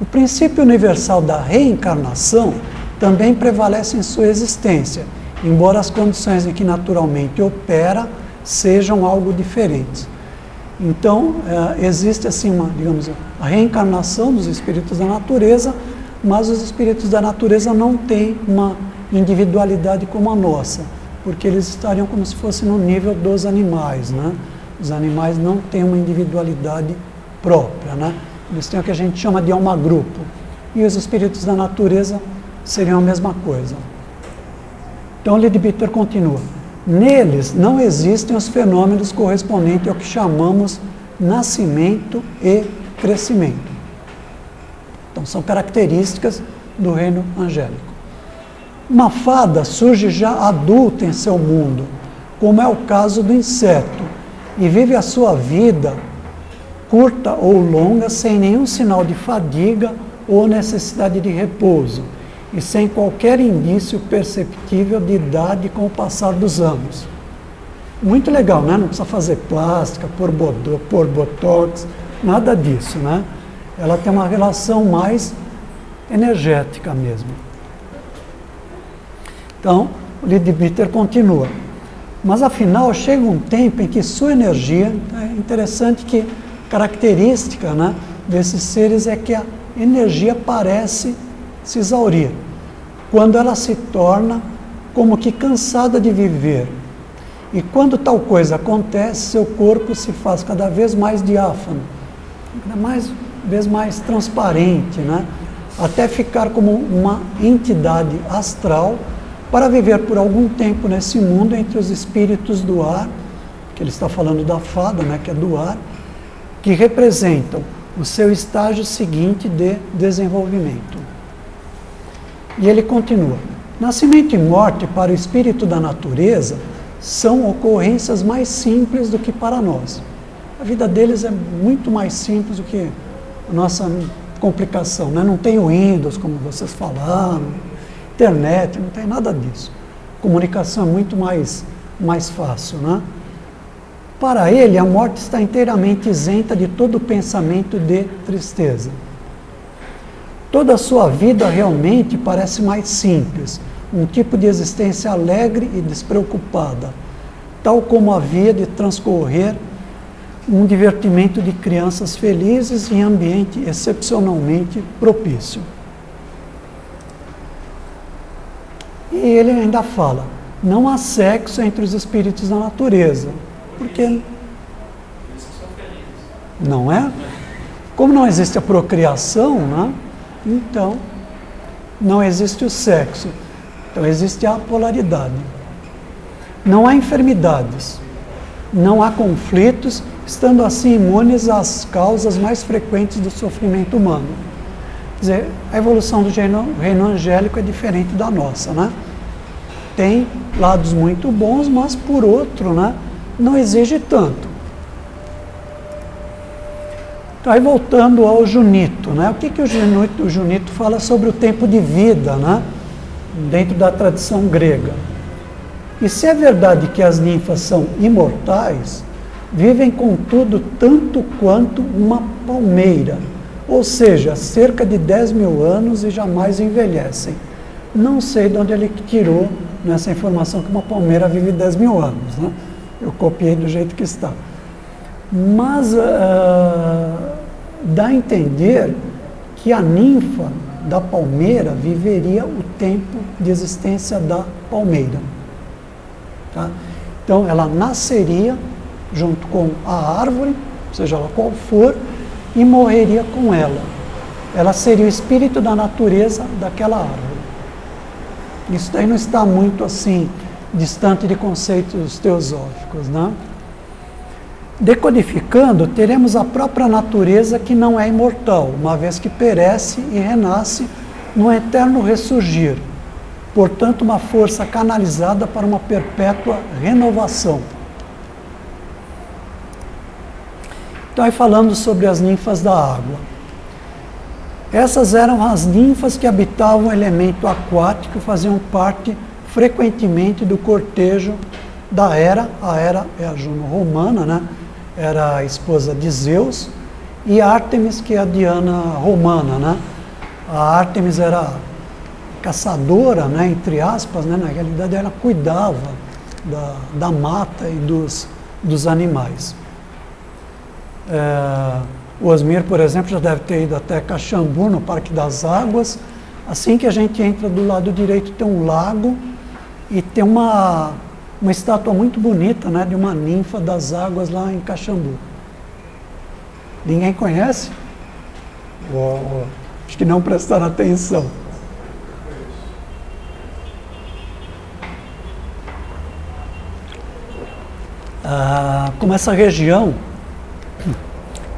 O princípio universal da reencarnação também prevalece em sua existência, embora as condições em que naturalmente opera sejam algo diferentes. Então, existe assim digamos, a reencarnação dos espíritos da natureza, mas os espíritos da natureza não têm uma individualidade como a nossa, porque eles estariam como se fosse no nível dos animais, né? Os animais não têm uma individualidade própria, né? Eles têm o que a gente chama de alma-grupo. E os espíritos da natureza seriam a mesma coisa. Então, Leadbeater continua. Neles não existem os fenômenos correspondentes ao que chamamos nascimento e crescimento. Então, são características do reino angélico. Uma fada surge já adulta em seu mundo, como é o caso do inseto, e vive a sua vida curta ou longa, sem nenhum sinal de fadiga ou necessidade de repouso, e sem qualquer indício perceptível de idade com o passar dos anos. Muito legal, né? Não precisa fazer plástica, pôr botox, nada disso, né? Ela tem uma relação mais energética mesmo. Então, o Leadbeater continua. Mas afinal, chega um tempo em que sua energia, é interessante que característica, né, desses seres é que a energia parece se exaurir, quando ela se torna como que cansada de viver. E quando tal coisa acontece, seu corpo se faz cada vez mais diáfano, cada vez mais transparente, né? até ficar como uma entidade astral para viver por algum tempo nesse mundo entre os espíritos do ar, que ele está falando da fada, né, que é do ar, que representam o seu estágio seguinte de desenvolvimento. E ele continua: nascimento e morte para o espírito da natureza são ocorrências mais simples do que para nós. A vida deles é muito mais simples do que a nossa complicação, né? Não tem o Windows, como vocês falaram, internet, não tem nada disso. Comunicação é muito mais fácil, né? Para ele, a morte está inteiramente isenta de todo pensamento de tristeza. Toda a sua vida realmente parece mais simples, um tipo de existência alegre e despreocupada, tal como havia de transcorrer um divertimento de crianças felizes em ambiente excepcionalmente propício. E ele ainda fala: não há sexo entre os espíritos da natureza. Porque não é? Como não existe a procriação, né? Então não existe o sexo. Então existe a polaridade. Não há enfermidades, não há conflitos, estando assim imunes às causas mais frequentes do sofrimento humano. Quer dizer, a evolução do reino angélico é diferente da nossa, né? Tem lados muito bons, mas por outro, né, não exige tanto. Então, aí voltando ao Junito, né? O que o Junito fala sobre o tempo de vida, né? Dentro da tradição grega. E se é verdade que as ninfas são imortais, vivem, contudo, tanto quanto uma palmeira, ou seja, cerca de 10.000 anos e jamais envelhecem. Não sei de onde ele tirou nessa informação que uma palmeira vive 10.000 anos, né? Eu copiei do jeito que está. Mas dá a entender que a ninfa da palmeira viveria o tempo de existência da palmeira. Tá? Então, ela nasceria junto com a árvore, seja ela qual for, e morreria com ela. Ela seria o espírito da natureza daquela árvore. Isso daí não está muito assim distante de conceitos teosóficos, né? Decodificando, teremos a própria natureza que não é imortal, uma vez que perece e renasce no eterno ressurgir. Portanto, uma força canalizada para uma perpétua renovação. Então, aí falando sobre as ninfas da água. Essas eram as ninfas que habitavam o elemento aquático e faziam parte frequentemente do cortejo da Hera. A Hera é a Juno romana, né? Era a esposa de Zeus, e Ártemis, que é a Diana romana, né? A Ártemis era caçadora, né? Entre aspas, né? Na realidade ela cuidava da mata e dos animais. O Osmir, por exemplo, já deve ter ido até Caxambu, no Parque das Águas. Assim que a gente entra do lado direito tem um lago e tem uma estátua muito bonita, né, de uma ninfa das águas lá em Caxambu. Ninguém conhece? Acho que não prestaram atenção. Como essa região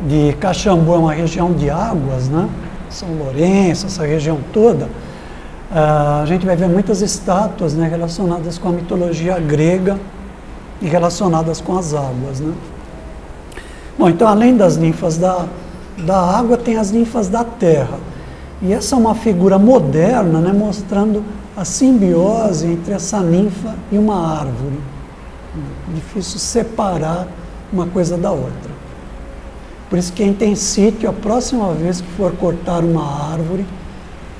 de Caxambu é uma região de águas, né? São Lourenço, essa região toda, a gente vai ver muitas estátuas, né, relacionadas com a mitologia grega e relacionadas com as águas, né? Bom, então além das ninfas da água, tem as ninfas da terra. E essa é uma figura moderna, né, mostrando a simbiose entre essa ninfa e uma árvore. Difícil separar uma coisa da outra. Por isso, quem tem sítio, a próxima vez que for cortar uma árvore,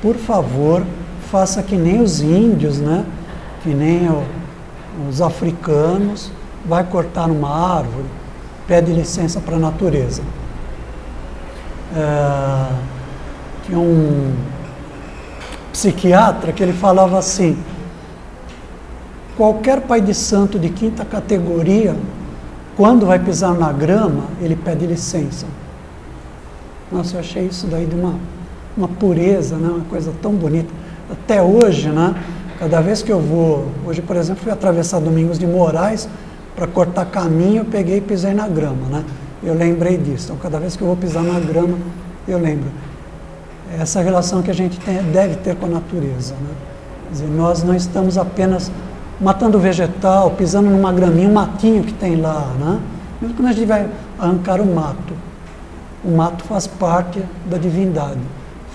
por favor, faça que nem os índios, né? Que nem os africanos, vai cortar uma árvore, pede licença para a natureza. Tinha um psiquiatra que ele falava assim: qualquer pai de santo de quinta categoria, quando vai pisar na grama, ele pede licença. Nossa, eu achei isso daí de uma uma pureza, né? Uma coisa tão bonita. Até hoje, né? Cada vez que eu vou, hoje, por exemplo, fui atravessar Domingos de Moraes para cortar caminho, eu peguei e pisei na grama, né? Eu lembrei disso. Então, cada vez que eu vou pisar na grama, eu lembro. Essa relação que a gente deve ter com a natureza, né? Quer dizer, nós não estamos apenas matando o vegetal, pisando numa graminha, um matinho que tem lá, né? Mesmo quando a gente vai arrancar o mato faz parte da divindade,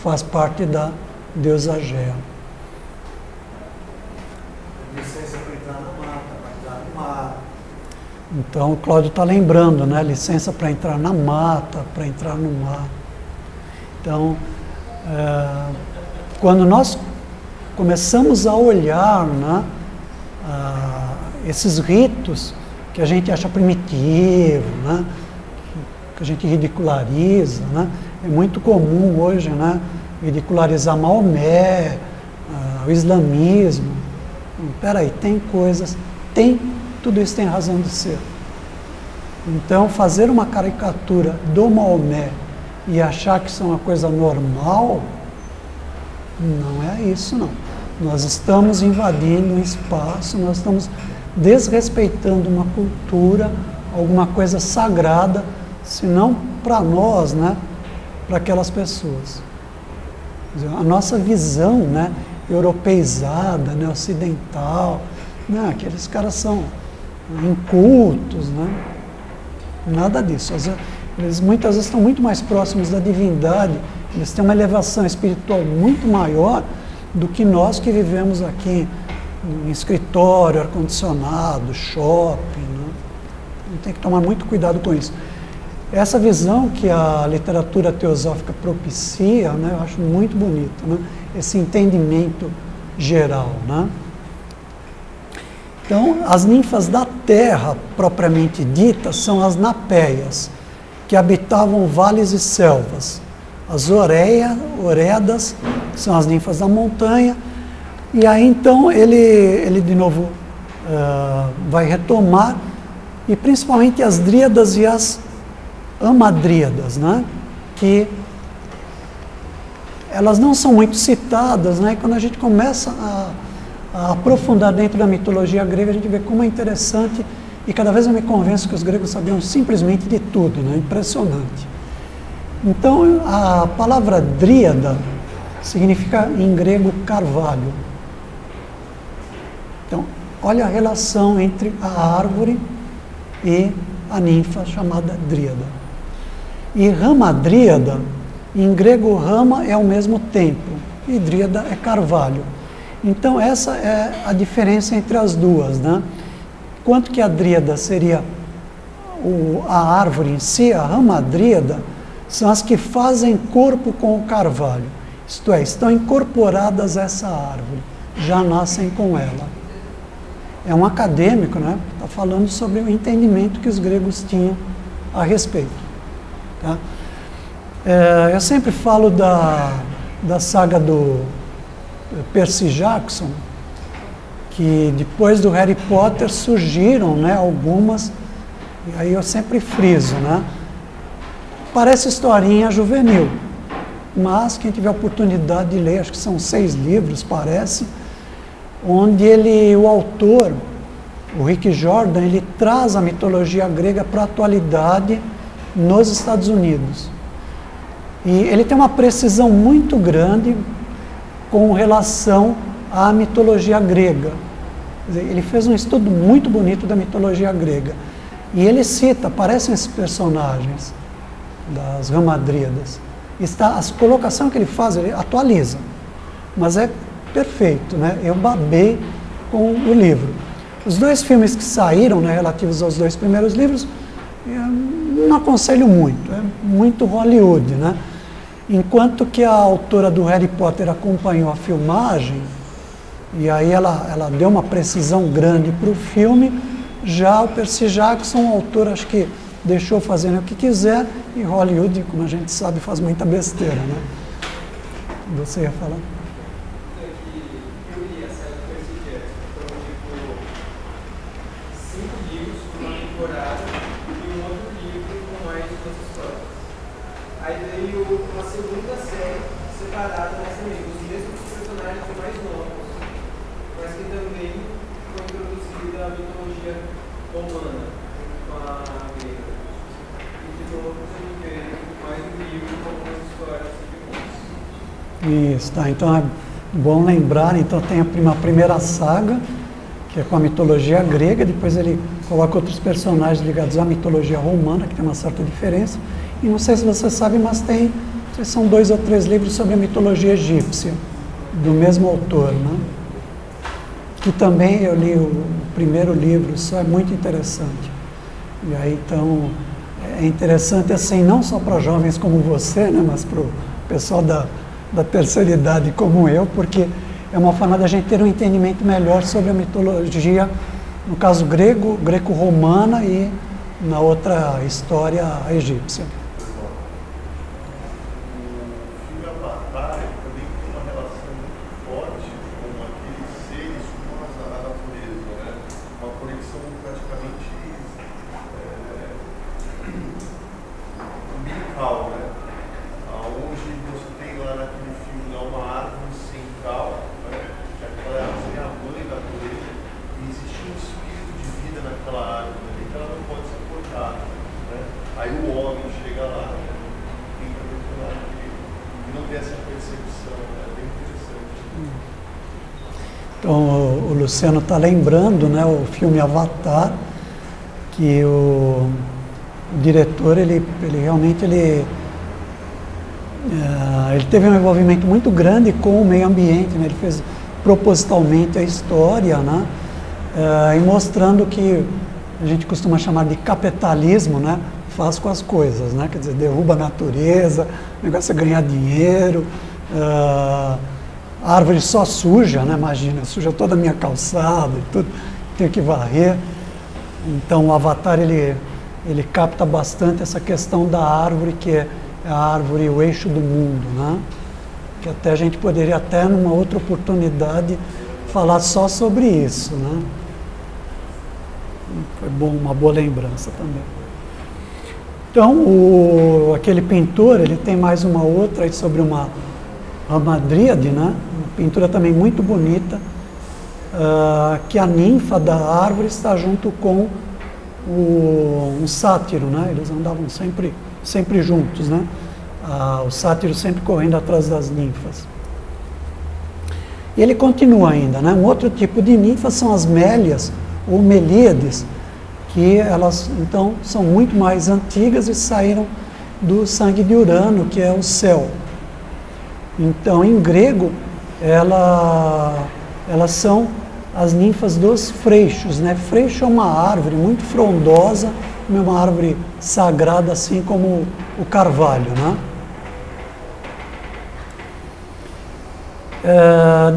faz parte da deusa Gea. Licença para entrar na mata, para entrar no mar. Então o Cláudio está lembrando, né? Licença para entrar na mata, para entrar no mar. Então, quando nós começamos a olhar, né, esses ritos que a gente acha primitivo, né, que a gente ridiculariza, né, é muito comum hoje, né, ridicularizar Maomé, o islamismo. Peraí, tem coisas, tudo isso tem razão de ser. Então, fazer uma caricatura do Maomé e achar que isso é uma coisa normal, não é isso, não. Nós estamos invadindo um espaço, nós estamos desrespeitando uma cultura, alguma coisa sagrada, se não para nós, né, para aquelas pessoas. Quer dizer, a nossa visão, né, europeizada, né, ocidental, né, aqueles caras são incultos, né, nada disso. Eles muitas vezes estão muito mais próximos da divindade, eles têm uma elevação espiritual muito maior do que nós que vivemos aqui em escritório, ar-condicionado, shopping, né? Tem que tomar muito cuidado com isso. Essa visão que a literatura teosófica propicia, né, eu acho muito bonito, né? Esse entendimento geral, né? Então, as ninfas da terra, propriamente ditas, são as napéias, que habitavam vales e selvas. As oredas, que são as ninfas da montanha. E aí, então, ele de novo vai retomar, e principalmente as dríadas e as amadríadas, né? Que elas não são muito citadas, né? E quando a gente começa a aprofundar dentro da mitologia grega, a gente vê como é interessante, e cada vez eu me convenço que os gregos sabiam simplesmente de tudo, né? Impressionante. Então, a palavra dríada significa em grego carvalho. Então, olha a relação entre a árvore e a ninfa chamada dríada. E ramadríada, em grego rama é ao mesmo tempo, e dríada é carvalho. Então, essa é a diferença entre as duas, né? Enquanto que a dríada seria a árvore em si, a ramadríada são as que fazem corpo com o carvalho. Isto é, estão incorporadas a essa árvore, já nascem com ela. É um acadêmico, né? Está falando sobre o entendimento que os gregos tinham a respeito. Tá? Eu sempre falo da saga do Percy Jackson, que depois do Harry Potter surgiram, né, algumas, e aí eu sempre friso, né? Parece historinha juvenil, mas quem tiver a oportunidade de ler, acho que são 6 livros, parece, onde o autor, o Rick Jordan, ele traz a mitologia grega para a atualidade nos Estados Unidos. E ele tem uma precisão muito grande com relação à mitologia grega. Quer dizer, ele fez um estudo muito bonito da mitologia grega. E ele cita, aparecem esses personagens das ramadríadas. A colocação que ele faz, ele atualiza. Mas é perfeito, né? Eu babei com o livro. Os 2 filmes que saíram, né, relativos aos 2 primeiros livros, eu não aconselho muito, é muito Hollywood, né? Enquanto que a autora do Harry Potter acompanhou a filmagem, e aí ela deu uma precisão grande para o filme, já o Percy Jackson, o autor, acho que deixou fazendo o que quiser, e Hollywood, como a gente sabe, faz muita besteira, né? Você ia falar? Eu li a série do Percy Jackson, então, tipo, 5 livros de uma temporada e um outro livro com mais 2 histórias. Aí veio uma segunda série, separada nessa mesma, os mesmos personagens mais novos, mas que também foi introduzida a mitologia romana com a grega. E de novo você vê mais um livro com algumas histórias de Isso, tá. Então é bom lembrar, então tem a primeira saga, que é com a mitologia grega, depois ele coloca outros personagens ligados à mitologia romana, que tem uma certa diferença. E não sei se você sabe, mas tem, não sei se são 2 ou 3 livros sobre a mitologia egípcia, do mesmo autor, né? Que também eu li o primeiro livro, isso é muito interessante. E aí, então, é interessante assim, não só para jovens como você, né, mas para o pessoal da terceira idade como eu, porque é uma forma da gente ter um entendimento melhor sobre a mitologia, no caso greco-romana e na outra história a egípcia. O filme Avatar também tem uma relação muito forte com aqueles seres, com a natureza, né? Uma conexão praticamente umbilical, né? Onde você tem lá naquele filme lá uma árvore central, né? Que aquela árvore é a mãe da natureza, e existe um espírito de vida naquela árvore, né? Que ela não pode ser cortada, né? Aí o homem chega lá, né? Tenta detonar aquilo, e não tem essa percepção, né? É bem interessante. Então o Luciano está lembrando, né, o filme Avatar, que o diretor, ele realmente ele teve um envolvimento muito grande com o meio ambiente, né? Ele fez propositalmente a história, né? E mostrando que a gente costuma chamar de capitalismo, né? Faz com as coisas, né? Quer dizer, derruba a natureza, o negócio é ganhar dinheiro, a árvore só suja, né? Imagina, suja toda a minha calçada e tudo, tenho que varrer. Então o Avatar, ele capta bastante essa questão da árvore, que é a árvore, o eixo do mundo, né? Que até a gente poderia até numa outra oportunidade falar só sobre isso, né? Foi bom, uma boa lembrança também. Então, aquele pintor, ele tem mais uma outra aí sobre uma hamadríade, né? Uma pintura também muito bonita, que a ninfa da árvore está junto com um sátiro, né? Eles andavam sempre juntos, né? O sátiro sempre correndo atrás das ninfas. E ele continua ainda, né? Um outro tipo de ninfa são as mélias ou melíades, que elas então são muito mais antigas e saíram do sangue de Urano, que é o céu. Então, em grego, elas são as ninfas dos freixos, né? Freixo é uma árvore muito frondosa, uma árvore sagrada, assim como o carvalho, né?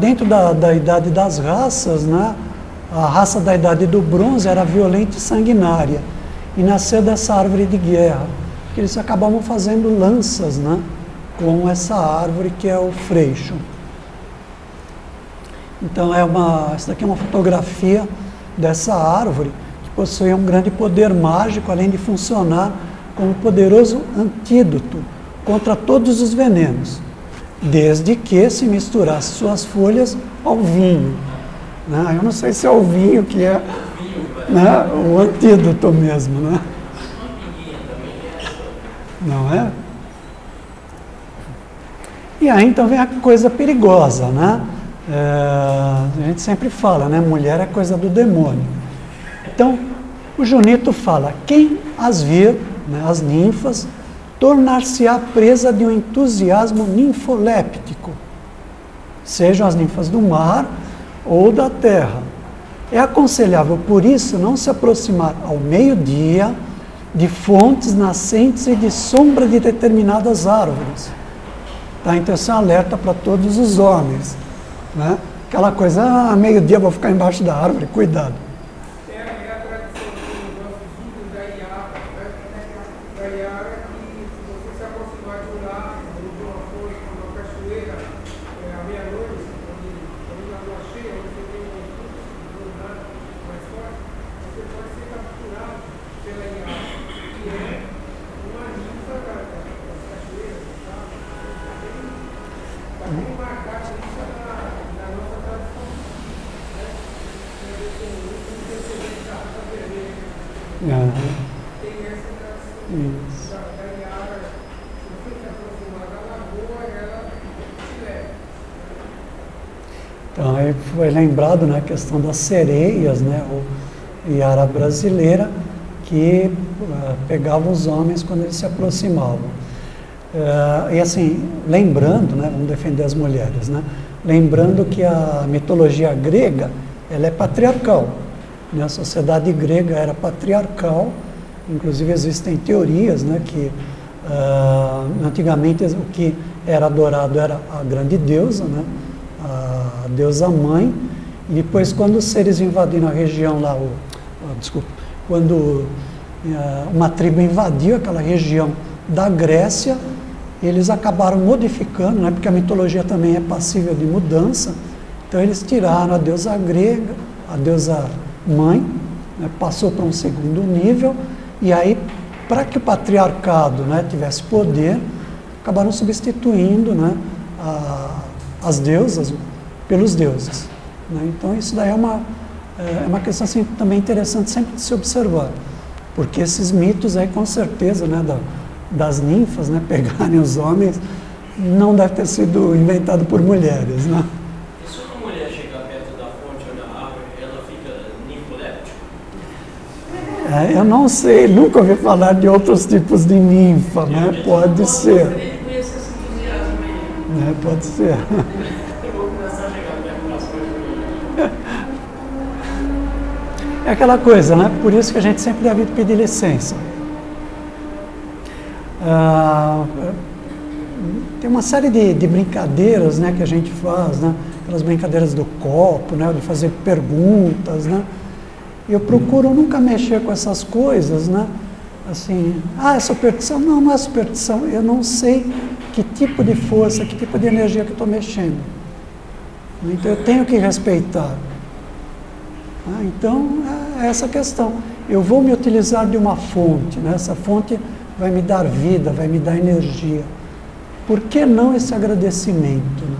Dentro da idade das raças, né? A raça da idade do bronze era violenta e sanguinária, e nasceu dessa árvore de guerra, que eles acabavam fazendo lanças, né? Com essa árvore que é o freixo. Então essa daqui é uma fotografia dessa árvore, que possui um grande poder mágico, além de funcionar como um poderoso antídoto contra todos os venenos, desde que se misturasse suas folhas ao vinho. Né? Eu não sei se é o vinho que é, né, o antídoto mesmo, né? Não é? E aí então vem a coisa perigosa, né? A gente sempre fala, né? Mulher é coisa do demônio. Então, o Junito fala, quem as vir, né, as ninfas, tornar-se-á presa de um entusiasmo ninfoléptico, sejam as ninfas do mar ou da terra. É aconselhável, por isso, não se aproximar ao meio-dia de fontes nascentes e de sombra de determinadas árvores. Tá? Então, isso é um alerta para todos os homens. Né? Aquela coisa, meio-dia vou ficar embaixo da árvore, cuidado. Tem a tradição dos nossos índios da Iara, né? Da Iara, que se você se aproximar de um lago, de uma fonte, de uma cachoeira, à meia-noite, quando a lua cheia, onde você tem um fluxo mais forte, você pode ser capturado pela Iara, que é uma ninfa das cachoeiras, tá? Tem essa tradição da Iara, se você se aproximar da lagoa, ela te leva. Então aí foi lembrado, né, a questão das sereias, né, o Iara brasileira, que pegavam os homens quando eles se aproximavam. E assim, lembrando, né, vamos defender as mulheres, né, lembrando que a mitologia grega, ela é patriarcal, né, a sociedade grega era patriarcal, inclusive existem teorias, né, que antigamente o que era adorado era a grande deusa, né, a deusa mãe, e depois quando os seres invadiram a região lá, quando uma tribo invadiu aquela região da Grécia, eles acabaram modificando, né, porque a mitologia também é passível de mudança, então eles tiraram a deusa grega, a deusa mãe, né, passou para um segundo nível, e aí, para que o patriarcado, né, tivesse poder, acabaram substituindo, né, as deusas pelos deuses. Né? Então isso daí é uma questão assim, também interessante sempre de se observar, porque esses mitos aí com certeza, né, das ninfas, né, pegarem os homens, não deve ter sido inventado por mulheres, né? E se uma mulher chegar perto da fonte ou da árvore, ela fica ninfoléptica? Eu não sei, nunca ouvi falar de outros tipos de ninfa, né? Pode ser. Né? Pode ser. Eu vou começar a chegar perto das fontes. É aquela coisa, né? Por isso que a gente sempre deve pedir licença. Tem uma série de brincadeiras, né, que a gente faz, né? Aquelas brincadeiras do copo, né, de fazer perguntas, né? Eu procuro nunca mexer com essas coisas, né? Assim, é superstição? Não, não é superstição. Eu não sei que tipo de força, que tipo de energia que eu estou mexendo. Então eu tenho que respeitar. Então é essa questão. Eu vou me utilizar de uma fonte, né? Essa fonte vai me dar vida, vai me dar energia. Por que não esse agradecimento? Né?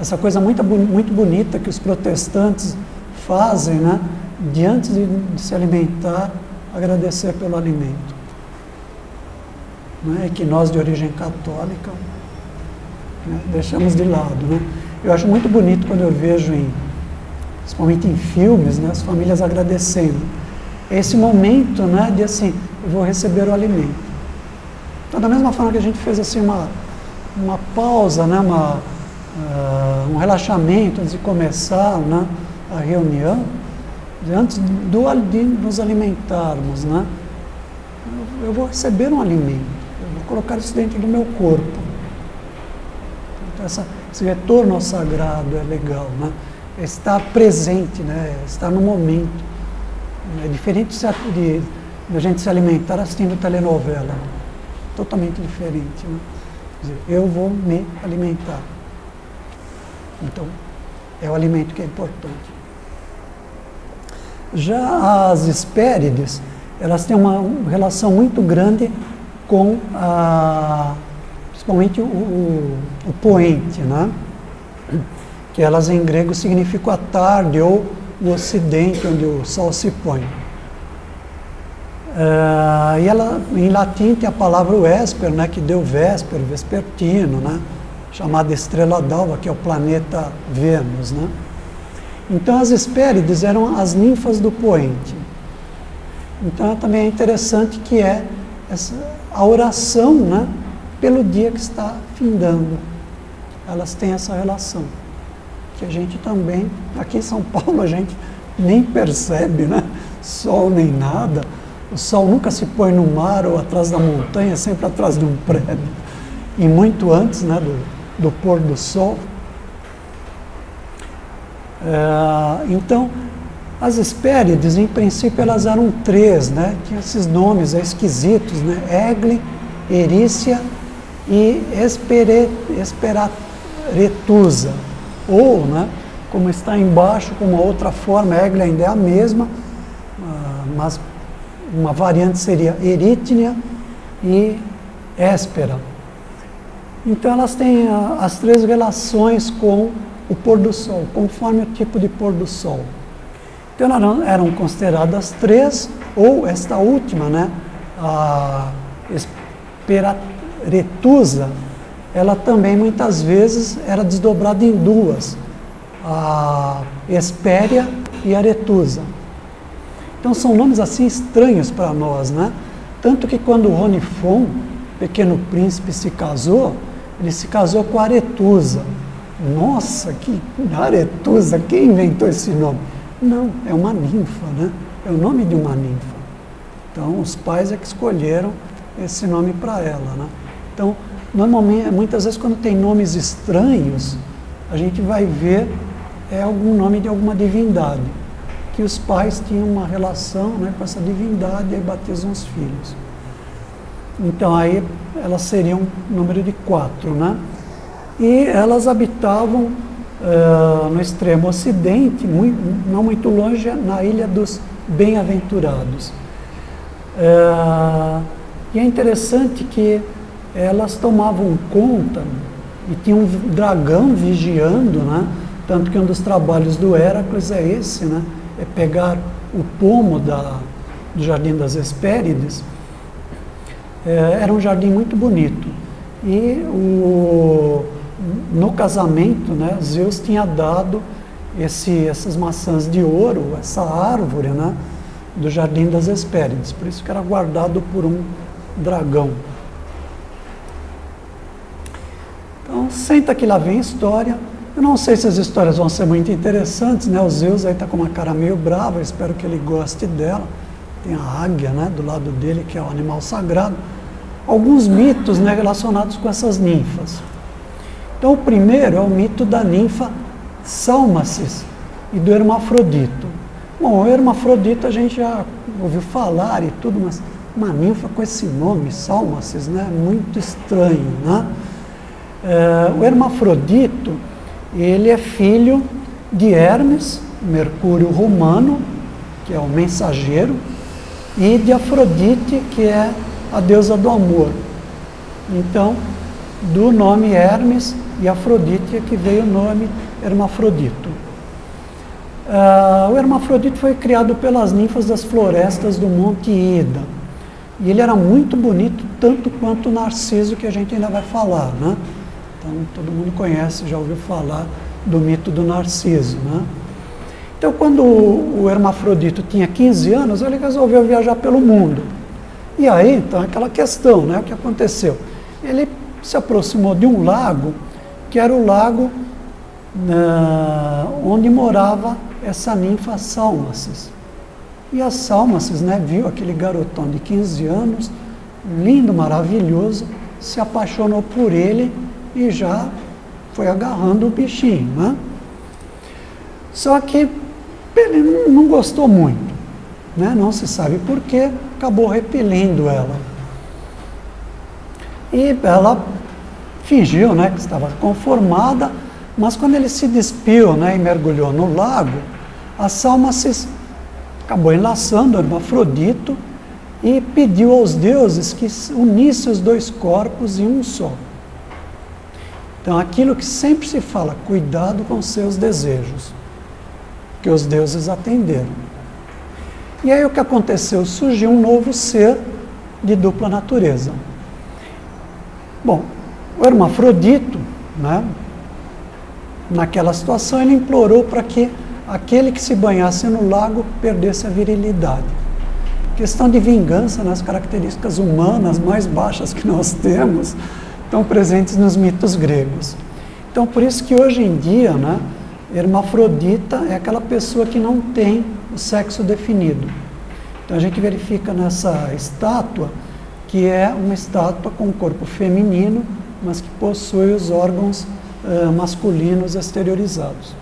Essa coisa muito bonita que os protestantes fazem, né? Diante de se alimentar, agradecer pelo alimento. Né? Que nós de origem católica, né, deixamos de lado. Né? Eu acho muito bonito quando eu vejo, principalmente em filmes, né, as famílias agradecendo. Esse momento, né, de assim, eu vou receber o alimento. Então, da mesma forma que a gente fez assim uma pausa, né, um relaxamento antes de começar, né, a reunião, antes de nos alimentarmos, né, eu vou receber um alimento, eu vou colocar isso dentro do meu corpo. Então, esse retorno ao sagrado é legal, né? Estar presente, né, estar no momento. É diferente de a gente se alimentar assistindo telenovela. Totalmente diferente. Né? Quer dizer, eu vou me alimentar. Então, é o alimento que é importante. Já as Hespérides, elas têm uma relação muito grande com principalmente o poente, né? Que elas em grego significam a tarde ou o ocidente, onde o sol se põe. E ela, em latim, tem a palavra vesper, né, que deu véspero, vespertino, né, chamada estrela d'alva, que é o planeta Vênus. Né. Então, as Hespérides eram as ninfas do poente. Então, também é interessante que a oração, né, pelo dia que está findando. Elas têm essa relação. Que a gente também, aqui em São Paulo, a gente nem percebe, né? Sol nem nada. O sol nunca se põe no mar ou atrás da montanha, sempre atrás de um prédio. E muito antes, né, do pôr do sol. Então, as Hespérides, em princípio, elas eram 3, né? Tinha esses nomes esquisitos, né? Egle, Erícia e Esperaretusa. Ou, né, como está embaixo, com uma outra forma, a Egle ainda é a mesma, mas uma variante seria Eritnia e Héspera. Então elas têm as 3 relações com o pôr do sol, conforme o tipo de pôr do sol. Então eram consideradas 3, ou esta última, né, a Esperaretusa, ela também muitas vezes era desdobrada em 2, a Hespéria e Aretusa. Então são nomes assim estranhos para nós, né? Tanto que quando Ronifon, Pequeno Príncipe, se casou, ele se casou com Aretusa. Nossa, que Aretusa, quem inventou esse nome? Não, é uma ninfa, né? É o nome de uma ninfa. Então os pais é que escolheram esse nome para ela, né? Então, normalmente, muitas vezes quando tem nomes estranhos, a gente vai ver algum nome de alguma divindade, que os pais tinham uma relação, né, com essa divindade e aí batizam os filhos. Então aí elas seriam um número de 4, né? E elas habitavam no extremo ocidente, não muito longe, na Ilha dos Bem-Aventurados. E é interessante que elas tomavam conta e tinha um dragão vigiando, né? Tanto que um dos trabalhos do Héracles é esse, né? É pegar o pomo do Jardim das Hespérides. Era um jardim muito bonito. E no casamento, né, Zeus tinha dado essas maçãs de ouro, essa árvore, né, do Jardim das Hespérides. Por isso que era guardado por um dragão. Então, senta que lá vem a história. Eu não sei se as histórias vão ser muito interessantes, né? O Zeus aí está com uma cara meio brava, eu espero que ele goste dela. Tem a águia, né, do lado dele, que é o animal sagrado. Alguns mitos, né, relacionados com essas ninfas. Então, o primeiro é o mito da ninfa Salmacis e do hermafrodito. Bom, o hermafrodito a gente já ouviu falar e tudo, mas uma ninfa com esse nome, Salmacis, né, muito estranho, né? O hermafrodito, ele é filho de Hermes, Mercúrio romano, que é o mensageiro, e de Afrodite, que é a deusa do amor. Então, do nome Hermes e Afrodite é que veio o nome hermafrodito. O hermafrodito foi criado pelas ninfas das florestas do Monte Ida. E ele era muito bonito, tanto quanto o Narciso, que a gente ainda vai falar, né? Então, todo mundo conhece, já ouviu falar do mito do Narciso, né? Então, quando o hermafrodito tinha 15 anos, ele resolveu viajar pelo mundo. E aí, então, aquela questão, né? O que aconteceu? Ele se aproximou de um lago, que era o lago onde morava essa ninfa Salmacis. E a Salmacis, né, viu aquele garotão de 15 anos, lindo, maravilhoso, se apaixonou por ele e já foi agarrando o bichinho, né? Só que ele não gostou muito, né? Não se sabe por quê, acabou repelindo ela. E ela fingiu, né, que estava conformada, mas quando ele se despiu, né, e mergulhou no lago, a Salmacis acabou enlaçando o hermafrodito e pediu aos deuses que unisse os dois corpos em um só. Então, aquilo que sempre se fala, cuidado com seus desejos, que os deuses atenderam. E aí o que aconteceu? Surgiu um novo ser de dupla natureza. Bom, o hermafrodito, né, naquela situação, ele implorou para que aquele que se banhasse no lago perdesse a virilidade. Questão de vingança, nas características humanas mais baixas que nós temos, estão presentes nos mitos gregos. Então, por isso que hoje em dia, né, hermafrodita é aquela pessoa que não tem o sexo definido. Então, a gente verifica nessa estátua que é uma estátua com um corpo feminino, mas que possui os órgãos masculinos exteriorizados.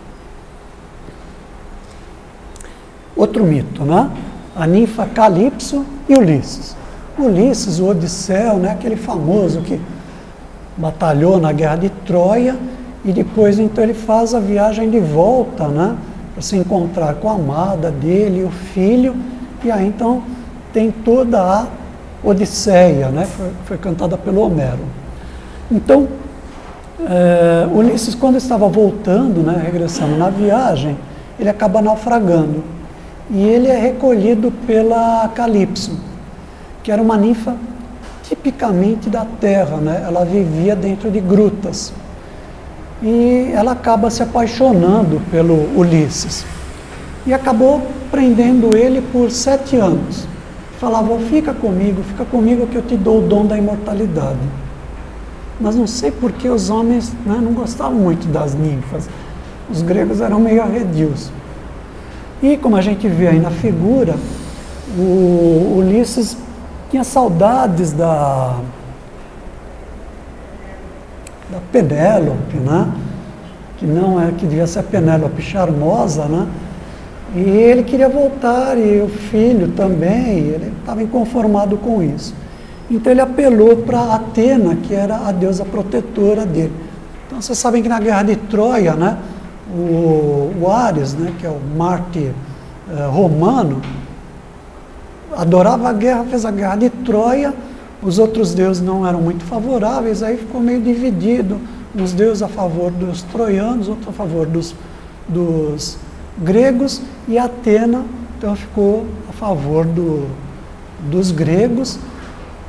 Outro mito, né? A ninfa Calipso e Ulisses. Ulisses, o Odisseu, né, aquele famoso que batalhou na guerra de Troia e depois então ele faz a viagem de volta, né, para se encontrar com a amada dele, o filho, e aí então tem toda a Odisseia, né, foi cantada pelo Homero. Então, Ulisses, quando estava voltando, né, regressando na viagem, ele acaba naufragando. e ele é recolhido pela Calypso, que era uma ninfa tipicamente da terra, né? Ela vivia dentro de grutas. E ela acaba se apaixonando pelo Ulisses. E acabou prendendo ele por 7 anos. Falava, fica comigo que eu te dou o dom da imortalidade. Mas não sei por que os homens, né, não gostavam muito das ninfas. Os gregos eram meio arredios. E como a gente vê aí na figura, o Ulisses tinha saudades da Penélope, né? Que devia ser a Penélope charmosa, né? E ele queria voltar, e o filho também, ele estava inconformado com isso. Então ele apelou para Atena, que era a deusa protetora dele. Então vocês sabem que na guerra de Troia, né, o Ares, né, que é o Marte romano, adorava a guerra, fez a guerra de Troia. Os outros deuses não eram muito favoráveis, aí ficou meio dividido. Uns deuses a favor dos troianos, outros a favor dos gregos, e Atena então ficou a favor dos gregos,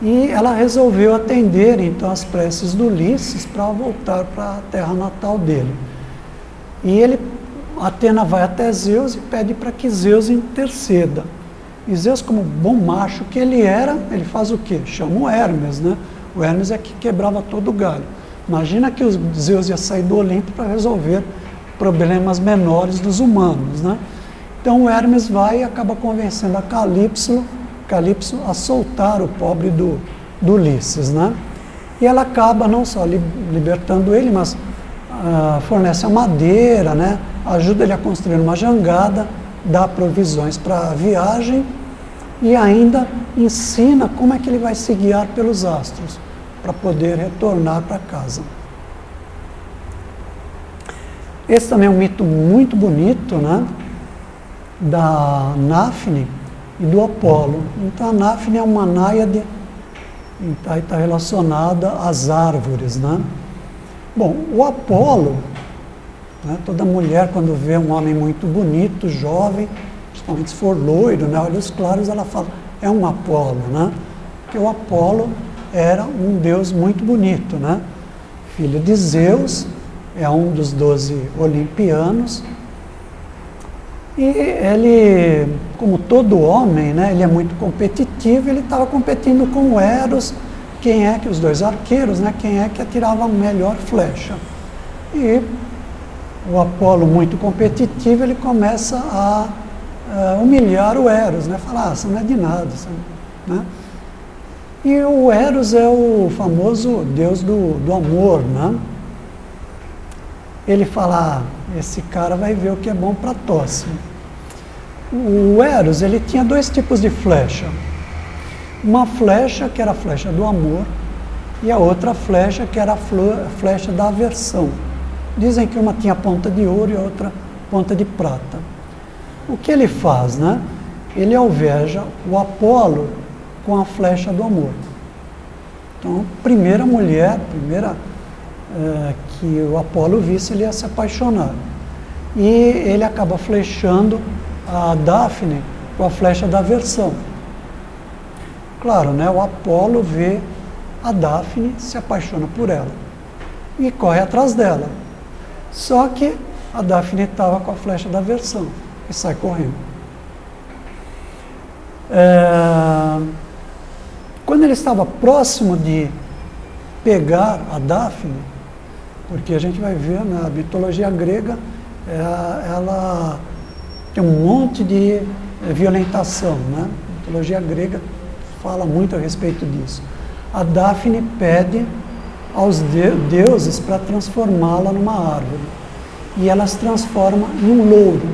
e ela resolveu atender então as preces do Ulisses para voltar para a terra natal dele. E Atena vai até Zeus e pede para que Zeus interceda. E Zeus, como bom macho que ele era, ele faz o quê? Chama o Hermes, né? O Hermes é que quebrava todo o galho. Imagina que o Zeus ia sair do Olimpo para resolver problemas menores dos humanos, né? Então o Hermes vai e acaba convencendo a Calypso a soltar o pobre do Ulisses, né? E ela acaba não só libertando ele, mas fornece a madeira, né? Ajuda ele a construir uma jangada, dá provisões para a viagem e ainda ensina como é que ele vai se guiar pelos astros para poder retornar para casa. Esse também é um mito muito bonito, né? Da Náfine e do Apolo. Então a Náfine é uma náiade, está relacionada às árvores, né? Bom, o Apolo, né, toda mulher quando vê um homem muito bonito, jovem, principalmente se for loiro, né, olhos claros, ela fala, é um Apolo, né? Porque o Apolo era um deus muito bonito, né? Filho de Zeus, é um dos 12 olimpianos, e ele, como todo homem, né, ele é muito competitivo, ele estava competindo com o Eros, os dois arqueiros, né, quem é que atirava a melhor flecha. E o Apolo, muito competitivo, ele começa a humilhar o Eros, né, falar, você não é de nada, né? E o Eros é o famoso deus do amor, né? Ele fala, esse cara vai ver o que é bom para tosse. O Eros, ele tinha 2 tipos de flecha. Uma flecha que era a flecha do amor e a outra flecha que era a flecha da aversão. Dizem que uma tinha ponta de ouro e a outra ponta de prata. O que ele faz, né? Ele alveja o Apolo com a flecha do amor. Então, primeira mulher, que o Apolo visse, ele ia se apaixonar. E ele acaba flechando a Dáfne com a flecha da aversão. Claro, né, o Apolo vê a Dáfne, se apaixona por ela e corre atrás dela. Só que a Dáfne estava com a flecha da aversão e sai correndo. Quando ele estava próximo de pegar a Dáfne, porque a gente vai ver na mitologia grega, ela tem um monte de violentação, né? A mitologia grega fala muito a respeito disso. A Dáfne pede aos deuses para transformá-la numa árvore. E ela se transforma em um louro.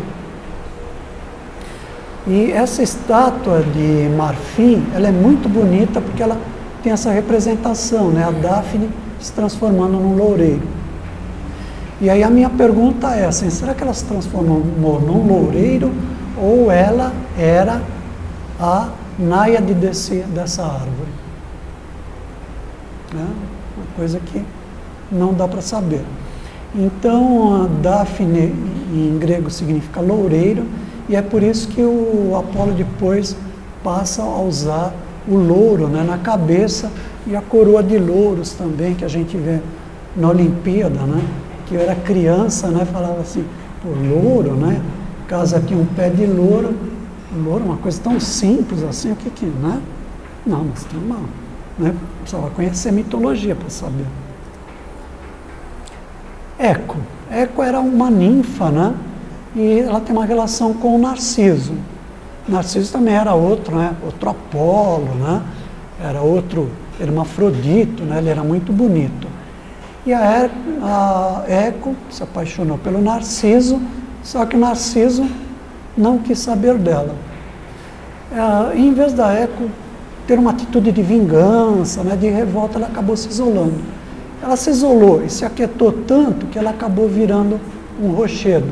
E essa estátua de marfim, ela é muito bonita porque ela tem essa representação, né? A Dáfne se transformando num loureiro. E aí a minha pergunta é assim, será que ela se transformou num loureiro ou ela era a náiade dessa árvore? Né? Uma coisa que não dá para saber. Então, a Dáfne em grego significa loureiro, E é por isso que o Apolo depois passa a usar o louro, né, na cabeça, e a coroa de louros também, que a gente vê na Olimpíada, né? Que eu era criança, né, falava assim, pô, louro, né? Casa tinha um pé de louro, uma coisa tão simples assim, o que, né? Não, mas tem uma, né? Só vai conhecer mitologia para saber. Eco. Eco era uma ninfa, né? E ela tem uma relação com o Narciso. Narciso também era outro, né? Outro Apolo, né? Era outro hermafrodito, né? Ele era muito bonito. E a Eco se apaixonou pelo Narciso, só que o Narciso não quis saber dela. Em vez da Eco ter uma atitude de vingança, né, de revolta, ela acabou se isolando. Ela se isolou e se aquietou tanto que ela acabou virando um rochedo.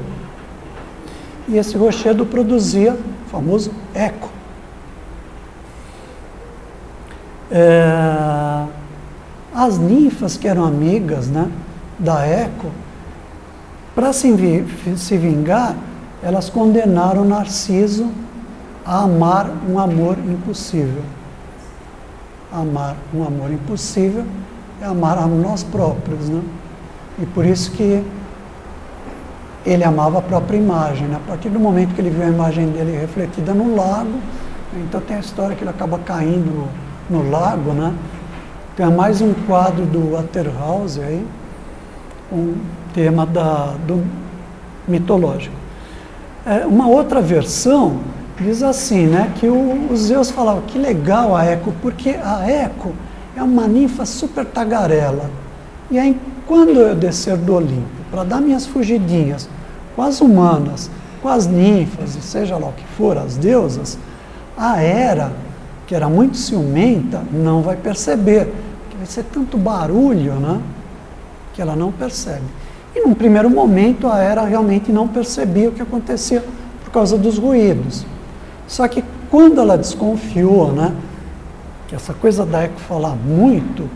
E esse rochedo produzia o famoso eco. As ninfas que eram amigas, né, da Eco, para se vingar, elas condenaram Narciso a amar um amor impossível. Amar um amor impossível é amar a nós próprios, né? E por isso que ele amava a própria imagem, né? A partir do momento que ele viu a imagem dele refletida no lago, então tem a história que ele acaba caindo no lago, né? Tem mais um quadro do Waterhouse aí, um tema do mitológico. Uma outra versão diz assim, né, que os Zeus falavam, que legal a Eco, porque a Eco é uma ninfa super tagarela. E aí, quando eu descer do Olimpo, para dar minhas fugidinhas com as humanas, com as ninfas, e seja lá o que for, as deusas, a Hera, que era muito ciumenta, não vai perceber, porque vai ser tanto barulho, né, que ela não percebe. E num primeiro momento a Hera realmente não percebia o que acontecia por causa dos ruídos. Só que quando ela desconfiou, né, que essa coisa da Eco falar muito,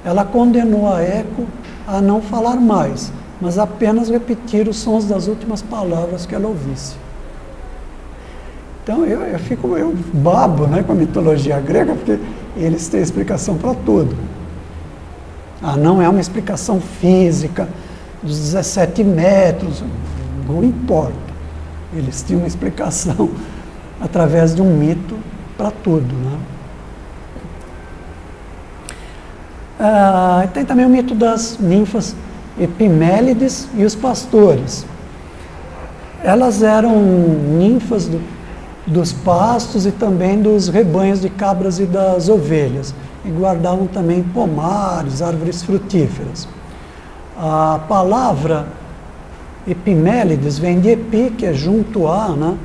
ela condenou a Eco a não falar mais, mas apenas repetir os sons das últimas palavras que ela ouvisse. Então eu babo, né, com a mitologia grega, porque eles têm explicação para tudo. Não é uma explicação física dos 17 metros, não importa. Eles tinham uma explicação através de um mito para tudo, né? Tem também o mito das ninfas Epimélides e os pastores. Elas eram ninfas dos pastos e também dos rebanhos de cabras e das ovelhas, e guardavam também pomares, árvores frutíferas. A palavra Epimélides vem de epi, que é junto a, né?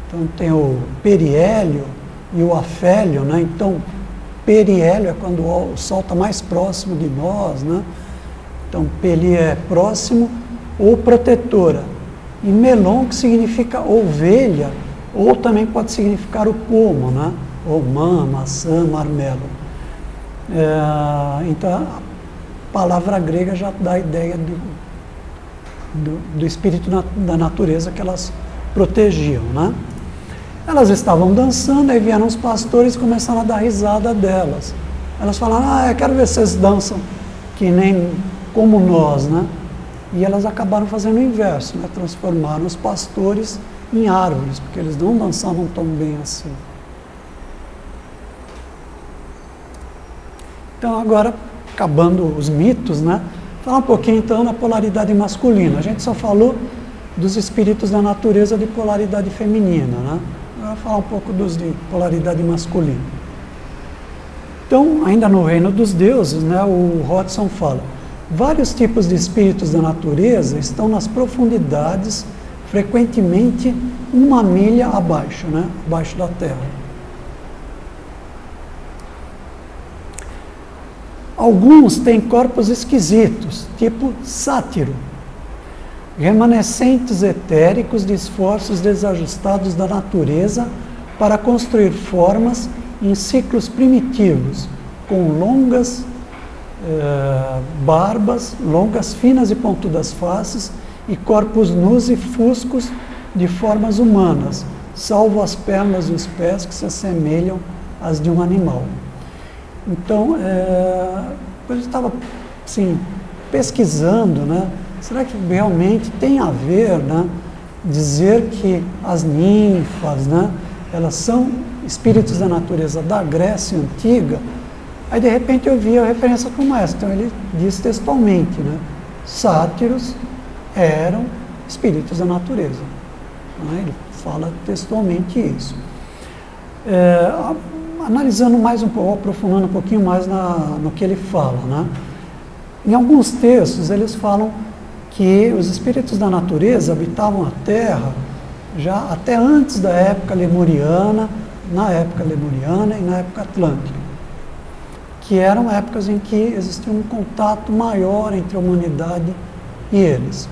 Então tem o periélio e o afélio, né? Então, periélio é quando o sol está mais próximo de nós, né? Então, peli é próximo ou protetora. E melon, que significa ovelha, ou também pode significar o pomo, né? Romã, maçã, marmelo. Então, a palavra grega já dá a ideia do espírito da natureza que elas protegiam, né? Elas estavam dançando, aí vieram os pastores e começaram a dar risada delas. Elas falaram, eu quero ver vocês dançam que nem como nós, né? E elas acabaram fazendo o inverso, né? Transformaram os pastores em árvores, porque eles não dançavam tão bem assim. Então agora, acabando os mitos, né? Falar um pouquinho então na polaridade masculina. A gente só falou dos espíritos da natureza de polaridade feminina, né? Agora falar um pouco dos de polaridade masculina. Então, ainda no reino dos deuses, né, o Hodgson fala, vários tipos de espíritos da natureza estão nas profundidades, frequentemente 1 milha abaixo, né, abaixo da Terra. Alguns têm corpos esquisitos, tipo sátiro, remanescentes etéricos de esforços desajustados da natureza para construir formas em ciclos primitivos, com longas barbas, longas, finas e pontudas faces e corpos nus e fuscos de formas humanas, salvo as pernas e os pés que se assemelham às de um animal. Então, quando eu estava assim, pesquisando, né, será que realmente tem a ver, né, dizer que as ninfas, né, elas são espíritos da natureza da Grécia Antiga? Aí, de repente, eu vi a referência como essa. Então, ele diz textualmente, né, sátiros eram espíritos da natureza. Né, ele fala textualmente isso. Analisando mais um pouco, aprofundando um pouquinho mais no que ele fala, né? Em alguns textos eles falam que os espíritos da natureza habitavam a Terra já até antes da época lemuriana, na época lemuriana e na época atlântica, que eram épocas em que existia um contato maior entre a humanidade e eles.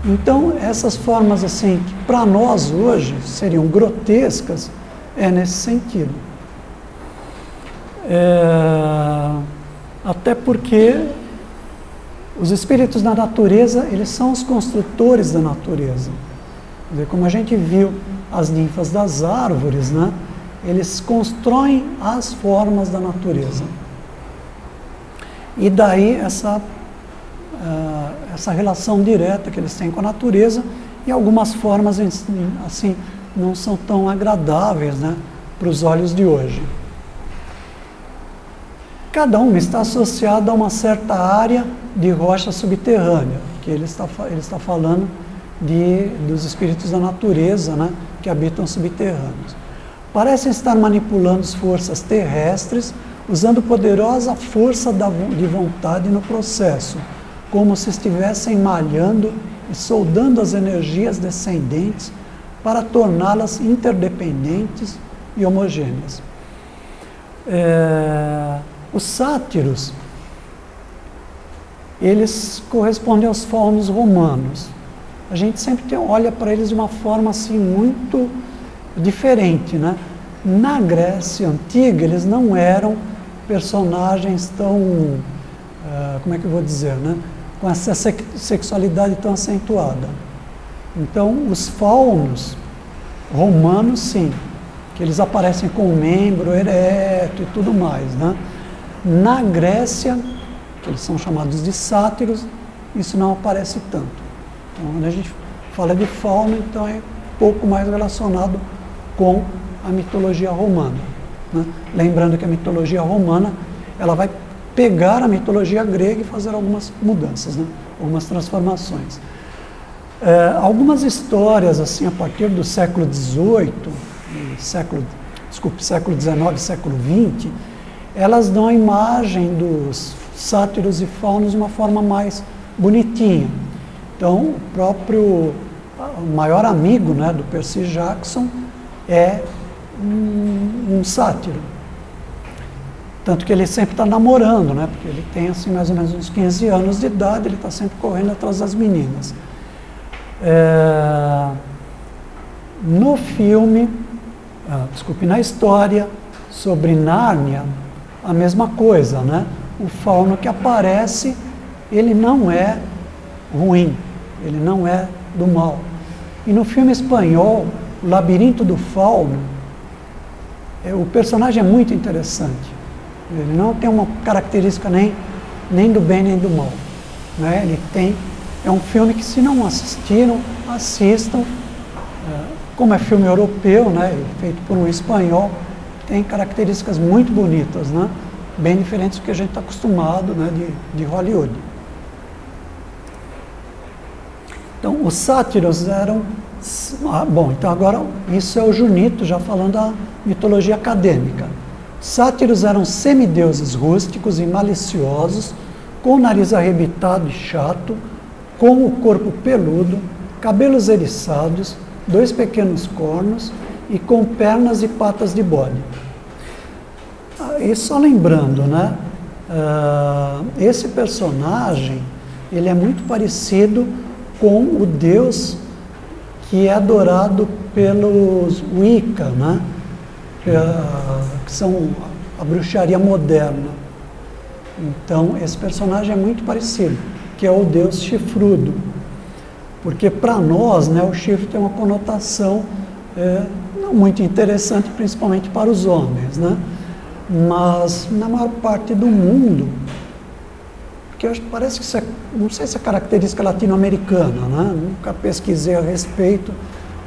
Então, essas formas assim, que para nós hoje seriam grotescas, é nesse sentido. Até porque os espíritos da natureza, eles são os construtores da natureza. Quer dizer, como a gente viu as ninfas das árvores, né, eles constroem as formas da natureza. E daí essa relação direta que eles têm com a natureza, e algumas formas assim não são tão agradáveis, né, para os olhos de hoje. Cada uma está associada a uma certa área de rocha subterrânea, que ele está falando dos espíritos da natureza, né, que habitam subterrâneos. Parecem estar manipulando as forças terrestres, usando poderosa força de vontade no processo, como se estivessem malhando e soldando as energias descendentes para torná-las interdependentes e homogêneas. Os sátiros, eles correspondem aos faunos romanos. A gente sempre olha para eles de uma forma assim muito diferente, né? Na Grécia Antiga, eles não eram personagens tão, como é que eu vou dizer, né? Com essa sexualidade tão acentuada. Então, os faunos romanos, sim, que eles aparecem com o membro ereto e tudo mais, né? Na Grécia, que eles são chamados de sátiros, isso não aparece tanto. Então, quando a gente fala de fauno, então é pouco mais relacionado com a mitologia romana, né? Lembrando que a mitologia romana, ela vai pegar a mitologia grega e fazer algumas mudanças, né? Algumas transformações. Algumas histórias, assim, a partir do século XVIII, século XIX, século XX, elas dão a imagem dos sátiros e faunos de uma forma mais bonitinha. Então, o maior amigo, né, do Percy Jackson é um sátiro. Tanto que ele sempre está namorando, né, porque ele tem assim, mais ou menos uns 15 anos de idade, ele está sempre correndo atrás das meninas. No filme, na história sobre Nárnia, a mesma coisa, né? O fauno que aparece, ele não é ruim, ele não é do mal. E no filme espanhol, O Labirinto do Fauno, o personagem é muito interessante. Ele não tem uma característica nem do bem nem do mal, né? É um filme que, se não assistiram, assistam. Como é filme europeu, né, feito por um espanhol, tem características muito bonitas, né, bem diferentes do que a gente está acostumado, né, de Hollywood. Então, os sátiros eram... então agora isso é o Junito, já falando da mitologia acadêmica. Sátiros eram semideuses rústicos e maliciosos, com o nariz arrebitado e chato, com o corpo peludo, cabelos eriçados, 2 pequenos cornos e com pernas e patas de bode. E só lembrando, né, esse personagem, ele é muito parecido com o deus que é adorado pelos Wicca, né, que são a bruxaria moderna. Então, esse personagem é muito parecido, que é o deus chifrudo. Porque para nós, né, o chifre tem uma conotação não muito interessante, principalmente para os homens, né? Mas na maior parte do mundo, porque parece que isso não sei se é característica latino-americana, né? Nunca pesquisei a respeito,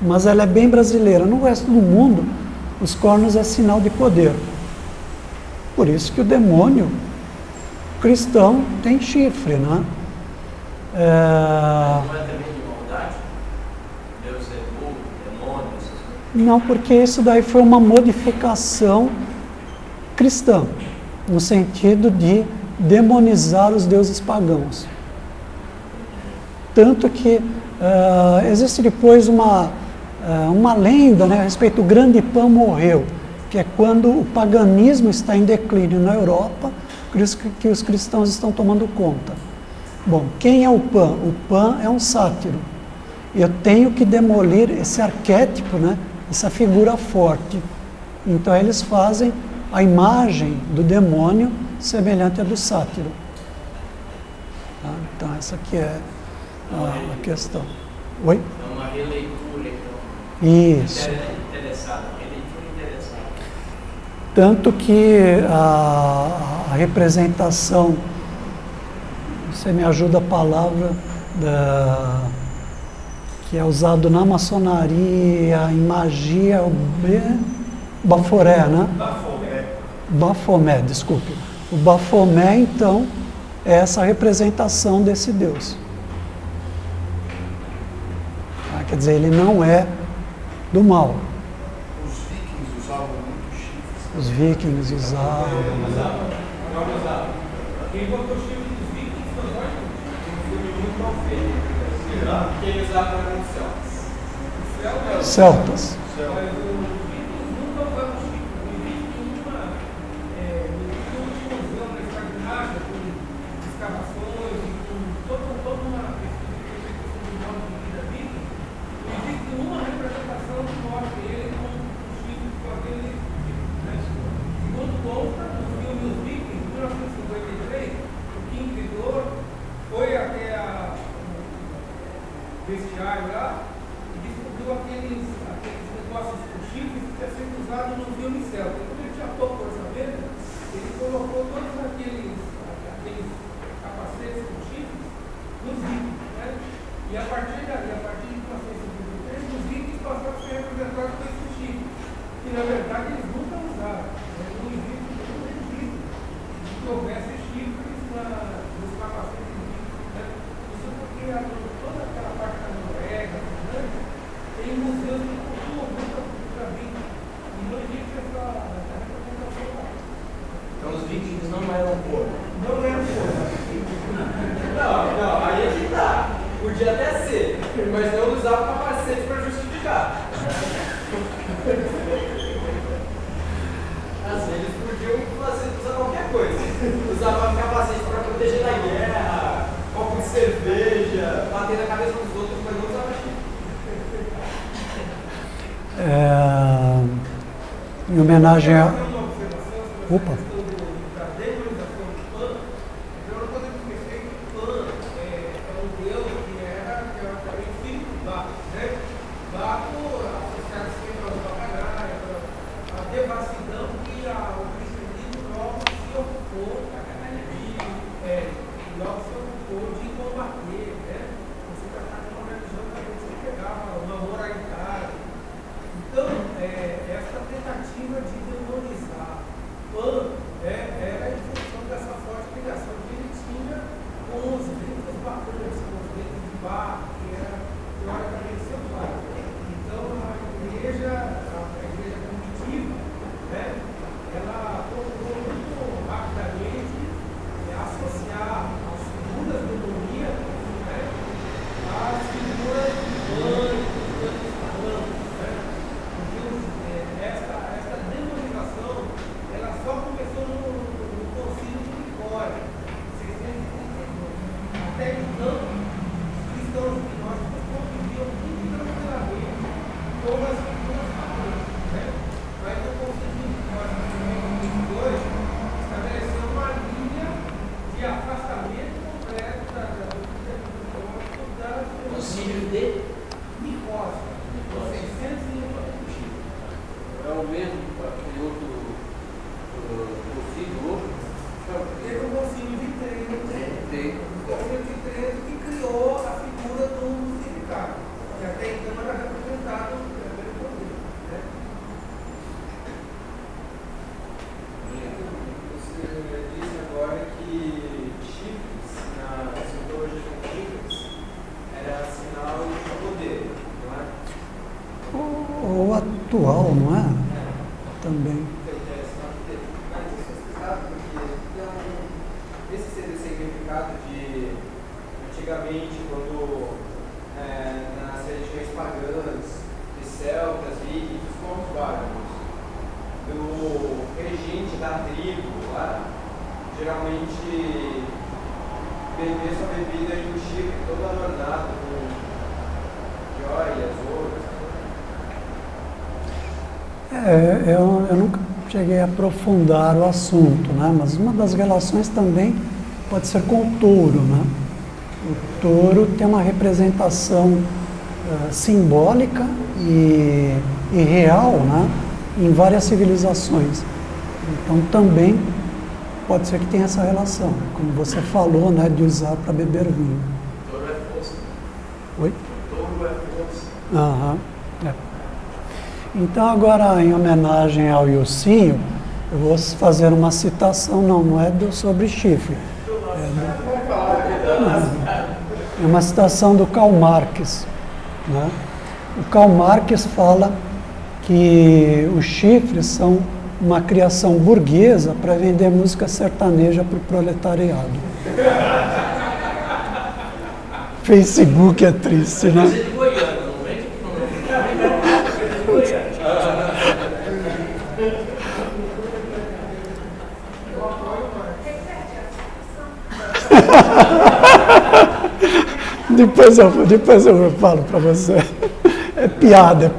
mas ela é bem brasileira. No resto do mundo, os cornos é sinal de poder. Por isso que o demônio cristão tem chifre, né? Não é também de maldade? Deus é burro, demônio, essas coisas? Não, porque isso daí foi uma modificação cristã, no sentido de demonizar os deuses pagãos. Tanto que existe depois uma lenda, né, a respeito do grande Pan morreu, que é quando o paganismo está em declínio na Europa, por isso que os cristãos estão tomando conta. Bom, quem é o Pan? O Pan é um sátiro. Eu tenho que demolir esse arquétipo, né, essa figura forte. Então eles fazem a imagem do demônio semelhante à do sátiro. Tá? Então essa aqui é a questão. Oi? É uma releitura, então. Isso. Interessada, releitura interessada. Tanto que a representação, você me ajuda a palavra, que é usado na maçonaria, em magia, Baforé, né? Bafomé, desculpe. O Bafomé, então, é essa representação desse Deus. Quer dizer, ele não é do mal. Os vikings usavam muito chifres. Os vikings usavam. Não usava. Quem botou o chifre dos vikings foi nós, um filme muito mal feito. Quem usava era o Celtas. Celtas. Mas os vikings nunca usavam chifre. Os vikings no último ano da Escandinávia, com escavações e com toda uma questão do modo de vida viking, existe uma representação que mostra ele com o chifre com aquele tipo, né? Segundo consta, no filme Os Vikings, de 1953, o King Vidor foi até o vestiário lá e descobriu aqueles negócios com chifres que tinham sido usados no filme Celta. Quando ele tinha pouco orçamento, ele colocou todos aqueles capacetes com chifres nos vikings, né? E a partir dali, a partir de 1953, os vikings passaram a ser representados com esse chifre, que na verdade eles nunca usaram. Não existe nenhum registro de que houvesse chifres nos capacetes vikings, né? Isso porque toda aquela parte da Noruega, né, tem museus que cultuam muito a cultura viking, e não existe essa representação lá. Então os vikings não eram porcos. Não é porra. Não, aí é que tá. Podia até ser, mas não usava capacete para justificar. Às vezes podiam usar qualquer coisa. Usava capacete para proteger da guerra, copo de cerveja, bater na cabeça dos outros, mas não usava chifre. Em homenagem a... Opa! Até então, os cristãos igual, não é? Também. Esse seria o significado de, antigamente, quando nas religiões pagãs, de celtas, vikings, povos bárbaros, do regente da tribo lá, geralmente bebia sua bebida e um chifre todo adornado com joias, ouros. Eu nunca cheguei a aprofundar o assunto, né? Mas uma das relações também pode ser com o touro, né? O touro tem uma representação simbólica e real, né? Em várias civilizações. Então também pode ser que tenha essa relação, como você falou, né? De usar para beber vinho. Touro é força. Oi? Touro é força. Aham. Então agora, em homenagem ao Ilcinho, eu vou fazer uma citação, não é sobre chifre. É uma citação do Karl Marx, né? O Karl Marx fala que os chifres são uma criação burguesa para vender música sertaneja para o proletariado. Facebook é triste, né? Depois eu falo para você. É piada.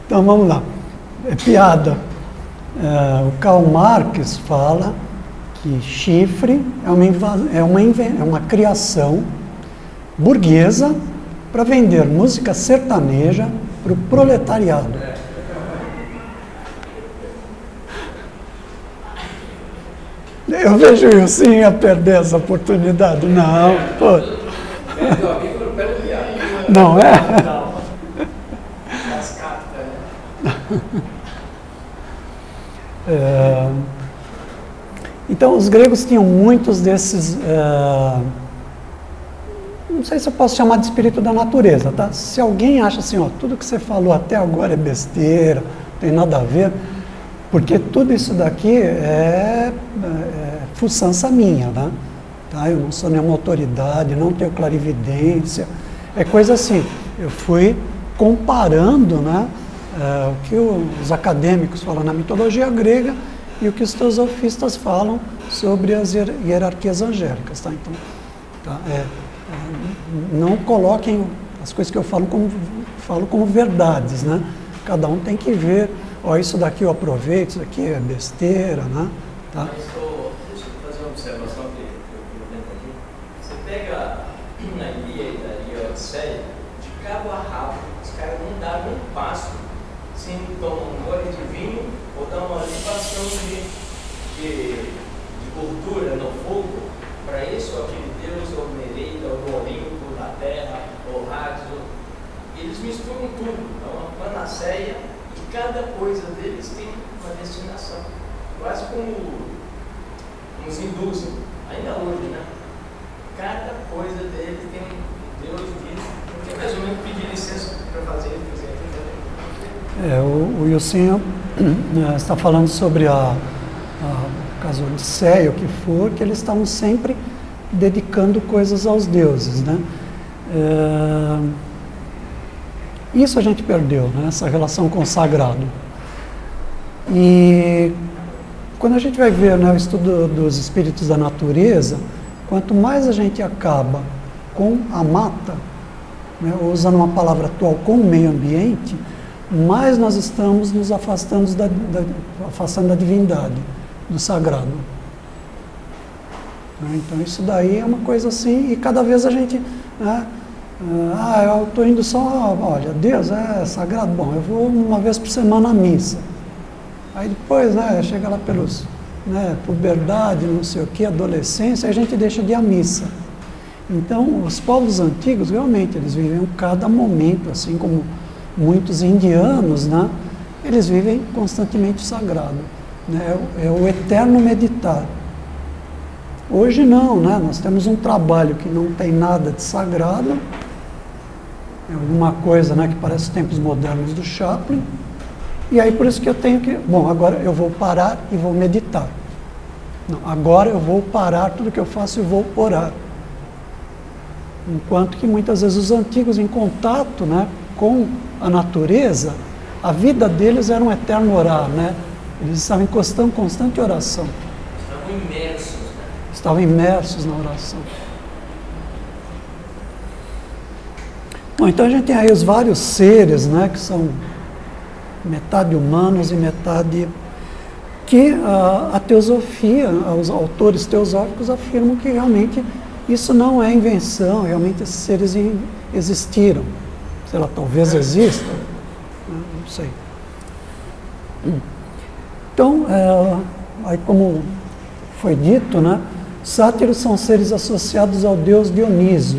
Então vamos lá. É piada. O Karl Marx fala que chifre é uma criação burguesa para vender música sertaneja para o proletariado. Eu vejo o Ilcinho a perder essa oportunidade. Não, pô. Não é? Então, os gregos tinham muitos desses... não sei se eu posso chamar de espírito da natureza, tá? Se alguém acha assim, ó, tudo que você falou até agora é besteira, não tem nada a ver... Porque tudo isso daqui é fuçança minha, né? Tá? Eu não sou nenhuma autoridade, não tenho clarividência. É coisa assim, eu fui comparando, né, o que os acadêmicos falam na mitologia grega e o que os teosofistas falam sobre as hierarquias angélicas. Tá? Então, tá? Não coloquem as coisas que eu falo como verdades, né? Cada um tem que ver... Ó, isso daqui eu aproveito, isso aqui é besteira, né? Tá? Deixa eu fazer uma observação que eu lembro aqui. Você pega na Ilíada e a Odisseia, de cabo a rabo, os caras não davam um passo sem tomar um gole de vinho ou dar uma limpação de gordura no fogo para esse ou aquele deus, ou Nereida, ou Olimpo, na terra, ou Hades. Eles misturam tudo, é uma panaceia. Cada coisa deles tem uma destinação, quase como os hindus, ainda hoje, né? Cada coisa deles tem um Deus disso, porque mais ou menos pedir licença para fazer, por exemplo. O Ilcinho está falando sobre o caso Odisseia, o que for, que eles estavam sempre dedicando coisas aos deuses, né? Isso a gente perdeu, né? Essa relação com o sagrado. E quando a gente vai ver, né, o estudo dos espíritos da natureza, quanto mais a gente acaba com a mata, né, usando uma palavra atual, com o meio ambiente, mais nós estamos nos afastando da divindade, do sagrado. Então isso daí é uma coisa assim, e cada vez a gente... Né, eu estou indo só, olha, Deus é sagrado, bom, eu vou uma vez por semana à missa. Aí depois, né, chega lá pelos, né, puberdade, não sei o que, adolescência, aí a gente deixa de ir à missa. Então, os povos antigos, realmente, eles viviam cada momento, assim como muitos indianos, né, eles vivem constantemente o sagrado, né, é o eterno meditar. Hoje não, né, nós temos um trabalho que não tem nada de sagrado, é alguma coisa, né, que parece os tempos modernos do Chaplin. E aí por isso que eu tenho que, bom, agora eu vou parar e vou meditar. Não, agora eu vou parar tudo que eu faço e vou orar. Enquanto que muitas vezes os antigos em contato, né, com a natureza, a vida deles era um eterno orar, né? Eles estavam em constante oração. Estavam imersos, né? Estavam imersos na oração. Bom, então a gente tem aí os vários seres, né, que são metade humanos e metade... que a teosofia, os autores teosóficos afirmam que realmente isso não é invenção, realmente esses seres existiram. Sei lá, talvez existam, não sei. Então, aí como foi dito, né, sátiros são seres associados ao deus Dioniso,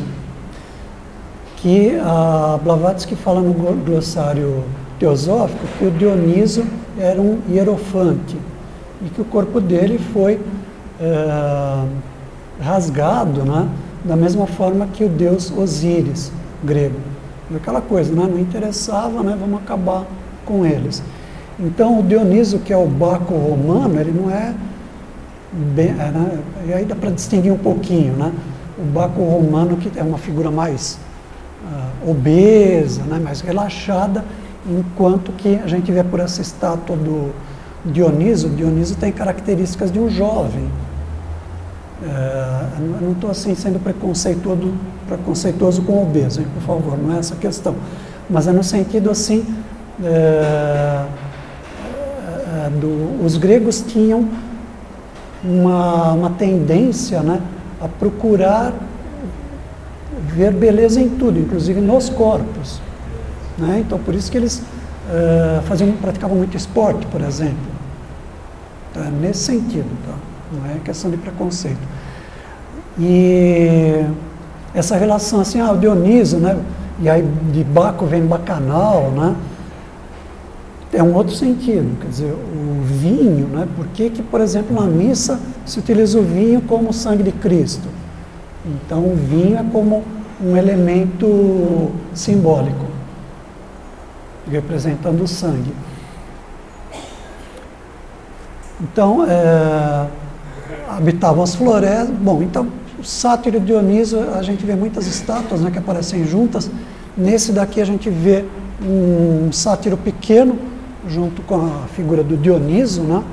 que a Blavatsky fala no glossário teosófico que o Dioniso era um hierofante e que o corpo dele foi rasgado, né, da mesma forma que o deus Osíris, grego. Aquela coisa, né, não interessava, né, vamos acabar com eles. Então o Dioniso, que é o Baco romano, ele não é bem, né, e aí dá para distinguir um pouquinho, né, o Baco romano, que é uma figura mais obesa, né, mais relaxada, enquanto que a gente vê por essa estátua do Dioniso, o Dioniso tem características de um jovem. Eu não estou assim sendo preconceituoso com o obeso, hein, por favor, não é essa a questão. Mas é no sentido assim, os gregos tinham uma tendência, né, a procurar ver beleza em tudo, inclusive nos corpos. Né? Então, por isso que eles praticavam muito esporte, por exemplo. Tá? Nesse sentido, tá? Não é questão de preconceito. E essa relação assim, o Dioniso, né? E aí de Baco vem bacanal, né? É um outro sentido, quer dizer, o vinho, né? Por que, por exemplo, na missa se utiliza o vinho como o sangue de Cristo? Então, o vinho é como um elemento simbólico, representando o sangue. Então, habitavam as florestas. Bom, então, o sátiro e o Dioniso, a gente vê muitas estátuas, né, que aparecem juntas. Nesse daqui a gente vê um sátiro pequeno, junto com a figura do Dioniso, né?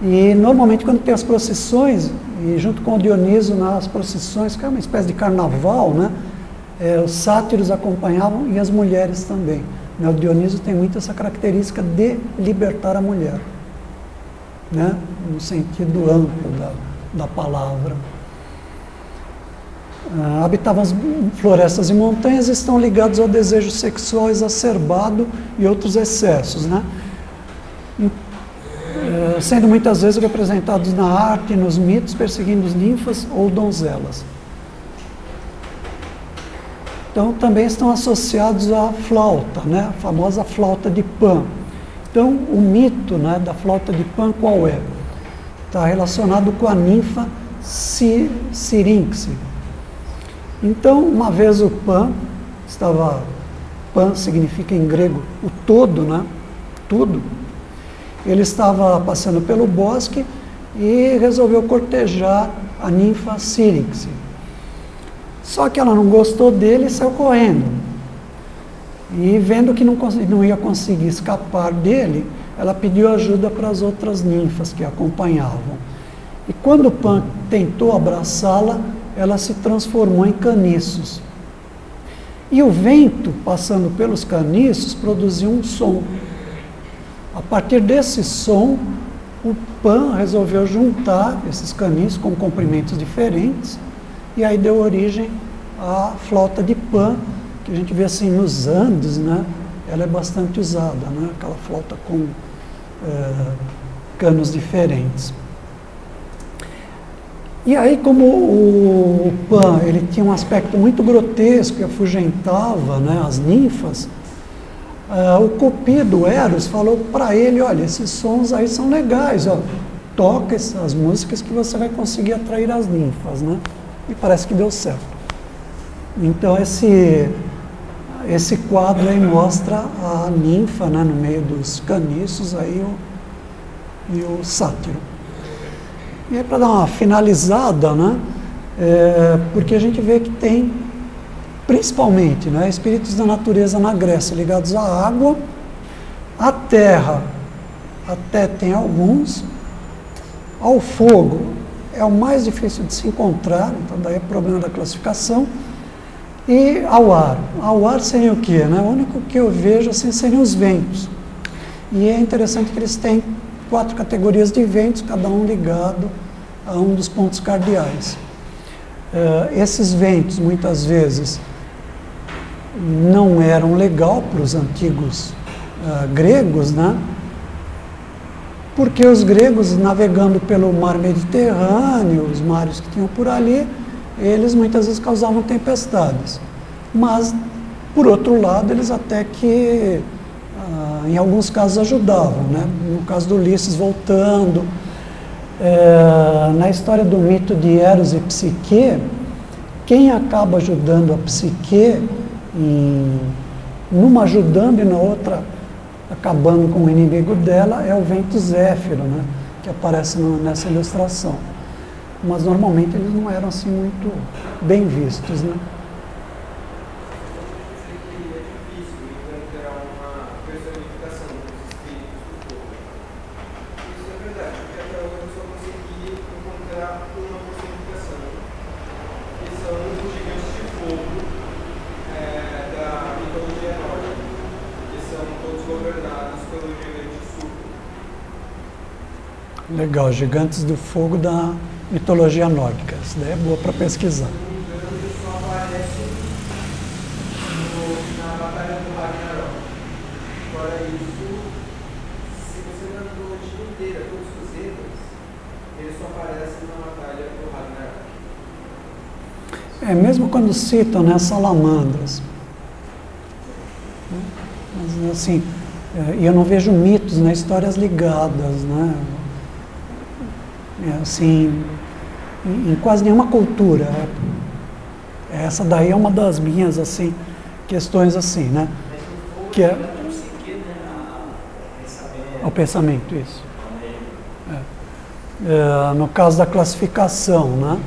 E normalmente quando tem as procissões, e junto com o Dioniso nas procissões, que é uma espécie de carnaval, né? Os sátiros acompanhavam e as mulheres também. Né? O Dioniso tem muito essa característica de libertar a mulher, né? No sentido amplo da palavra. Habitavam as florestas e montanhas e estão ligados ao desejo sexual exacerbado e outros excessos, né? Sendo muitas vezes representados na arte e nos mitos, perseguindo ninfas ou donzelas. Então, também estão associados à flauta, né? A famosa flauta de Pan. Então, o mito, né, da flauta de Pan qual é? Está relacionado com a ninfa Sirinxe. Então, uma vez o Pan significa em grego o todo, né? Tudo. Ele estava passando pelo bosque e resolveu cortejar a ninfa Sirinxe. Só que ela não gostou dele e saiu correndo. E vendo que não ia conseguir escapar dele, ela pediu ajuda para as outras ninfas que a acompanhavam. E quando o Pan tentou abraçá-la, ela se transformou em caniços. E o vento, passando pelos caniços, produziu um som. A partir desse som, o Pan resolveu juntar esses caniços com comprimentos diferentes, e aí deu origem à flauta de Pan, que a gente vê assim nos Andes, né? Ela é bastante usada, né? Aquela flauta com canos diferentes. E aí, como o Pan ele tinha um aspecto muito grotesco e afugentava, né, as ninfas, o Cupido, Eros, falou para ele, olha, esses sons aí são legais, ó, toca essas músicas que você vai conseguir atrair as ninfas, né? E parece que deu certo. Então, esse quadro aí mostra a ninfa, né, no meio dos caniços aí, e o sátiro. E aí, para dar uma finalizada, né, porque a gente vê que tem, principalmente, né, espíritos da natureza na Grécia ligados à água, à terra, até tem alguns, ao fogo é o mais difícil de se encontrar, então daí é o problema da classificação, e ao ar. Ao ar seria o quê? Né? O único que eu vejo assim seriam os ventos. E é interessante que eles têm 4 categorias de ventos, cada um ligado a um dos pontos cardeais. Esses ventos, muitas vezes, não eram legal para os antigos gregos, né? Porque os gregos, navegando pelo mar Mediterrâneo, os mares que tinham por ali, eles muitas vezes causavam tempestades. Mas, por outro lado, eles até que, em alguns casos, ajudavam, né? No caso do Ulisses voltando, na história do mito de Eros e Psique, quem acaba ajudando a Psique, numa ajudando e na outra acabando com o inimigo dela, é o vento Zéfiro, né? Que aparece nessa ilustração. Mas normalmente eles não eram assim muito bem vistos, né? Legal, gigantes do fogo da mitologia nórdica. Isso daí é boa para pesquisar. Só aparece na Batalha do Ragnarok. Fora isso, se você ver a mitologia inteira, todos os Eddas, eles só aparecem na Batalha do Ragnarok. Mesmo quando citam, né, salamandras. Mas assim, e eu não vejo mitos, né, histórias ligadas, né? Assim, em quase nenhuma cultura. Essa daí é uma das minhas assim, questões assim, né? Que é o pensamento, isso. No caso da classificação, né?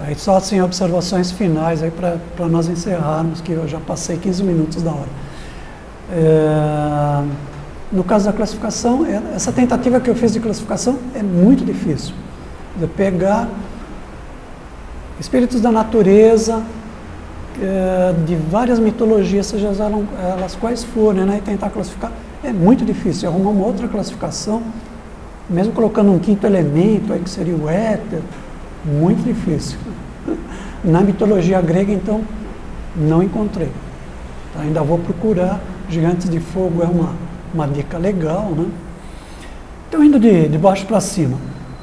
Aí só assim, observações finais aí para nós encerrarmos, que eu já passei 15 minutos da hora. No caso da classificação, essa tentativa que eu fiz de classificação é muito difícil. De pegar espíritos da natureza, de várias mitologias, seja elas quais forem, né, e tentar classificar, é muito difícil. Arrumar uma outra classificação, mesmo colocando um quinto elemento, aí que seria o éter, muito difícil. Na mitologia grega, então, não encontrei. Ainda vou procurar. Gigantes de fogo é uma dica legal, né? Então, indo de baixo para cima.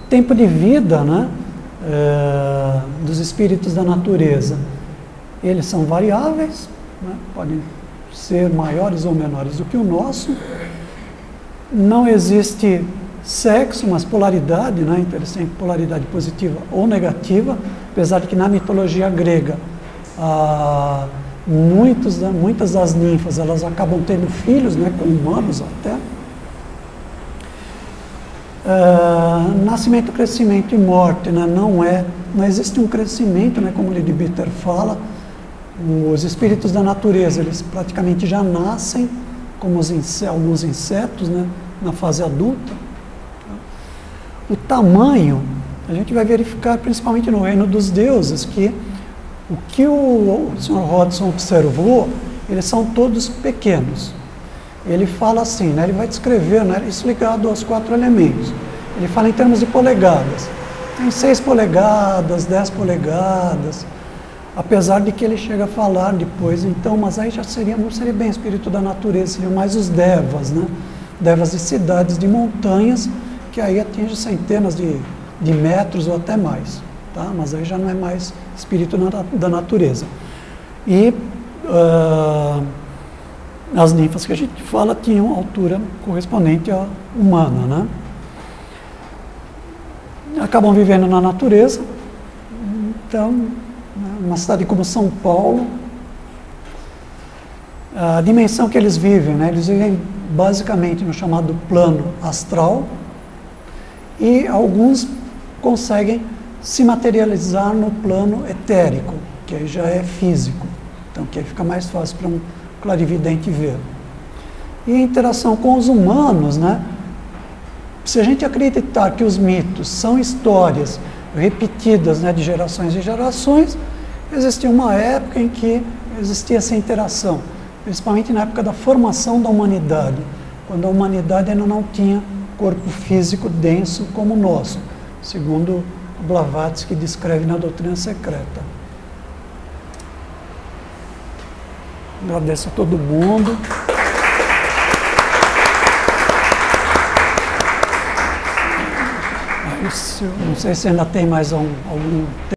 Tempo de vida, né, dos espíritos da natureza. Eles são variáveis, né, podem ser maiores ou menores do que o nosso. Não existe sexo, mas polaridade, né? Então eles têm polaridade positiva ou negativa, apesar de que na mitologia grega muitas das ninfas elas acabam tendo filhos, né, com humanos até. Nascimento, crescimento e morte, né? Não existe um crescimento, né, como o Leadbeater fala. Os espíritos da natureza, eles praticamente já nascem como alguns insetos, né, na fase adulta. O tamanho, a gente vai verificar principalmente no reino dos deuses, que o que o Sr. Hodgson observou, eles são todos pequenos. Ele fala assim, né, ele vai descrever, né, isso ligado aos 4 elementos. Ele fala em termos de polegadas. Tem 6 polegadas, 10 polegadas, apesar de que ele chega a falar depois, então, mas aí já não seria bem espírito da natureza, seriam mais os devas, né? Devas de cidades, de montanhas, que aí atinge centenas de metros ou até mais, tá? Mas aí já não é mais espírito da natureza. E as ninfas que a gente fala tinham altura correspondente à humana, né? Acabam vivendo na natureza. Então, uma cidade como São Paulo, a dimensão que eles vivem, né? Eles vivem basicamente no chamado plano astral, e alguns conseguem se materializar no plano etérico, que aí já é físico, então que aí fica mais fácil para um clarividente ver. E a interação com os humanos, né? Se a gente acreditar que os mitos são histórias repetidas, né, de gerações em gerações, existia uma época em que existia essa interação, principalmente na época da formação da humanidade, quando a humanidade ainda não tinha corpo físico denso como o nosso, segundo Blavatsky descreve na Doutrina Secreta. Agradeço a todo mundo. Não sei se ainda tem mais algum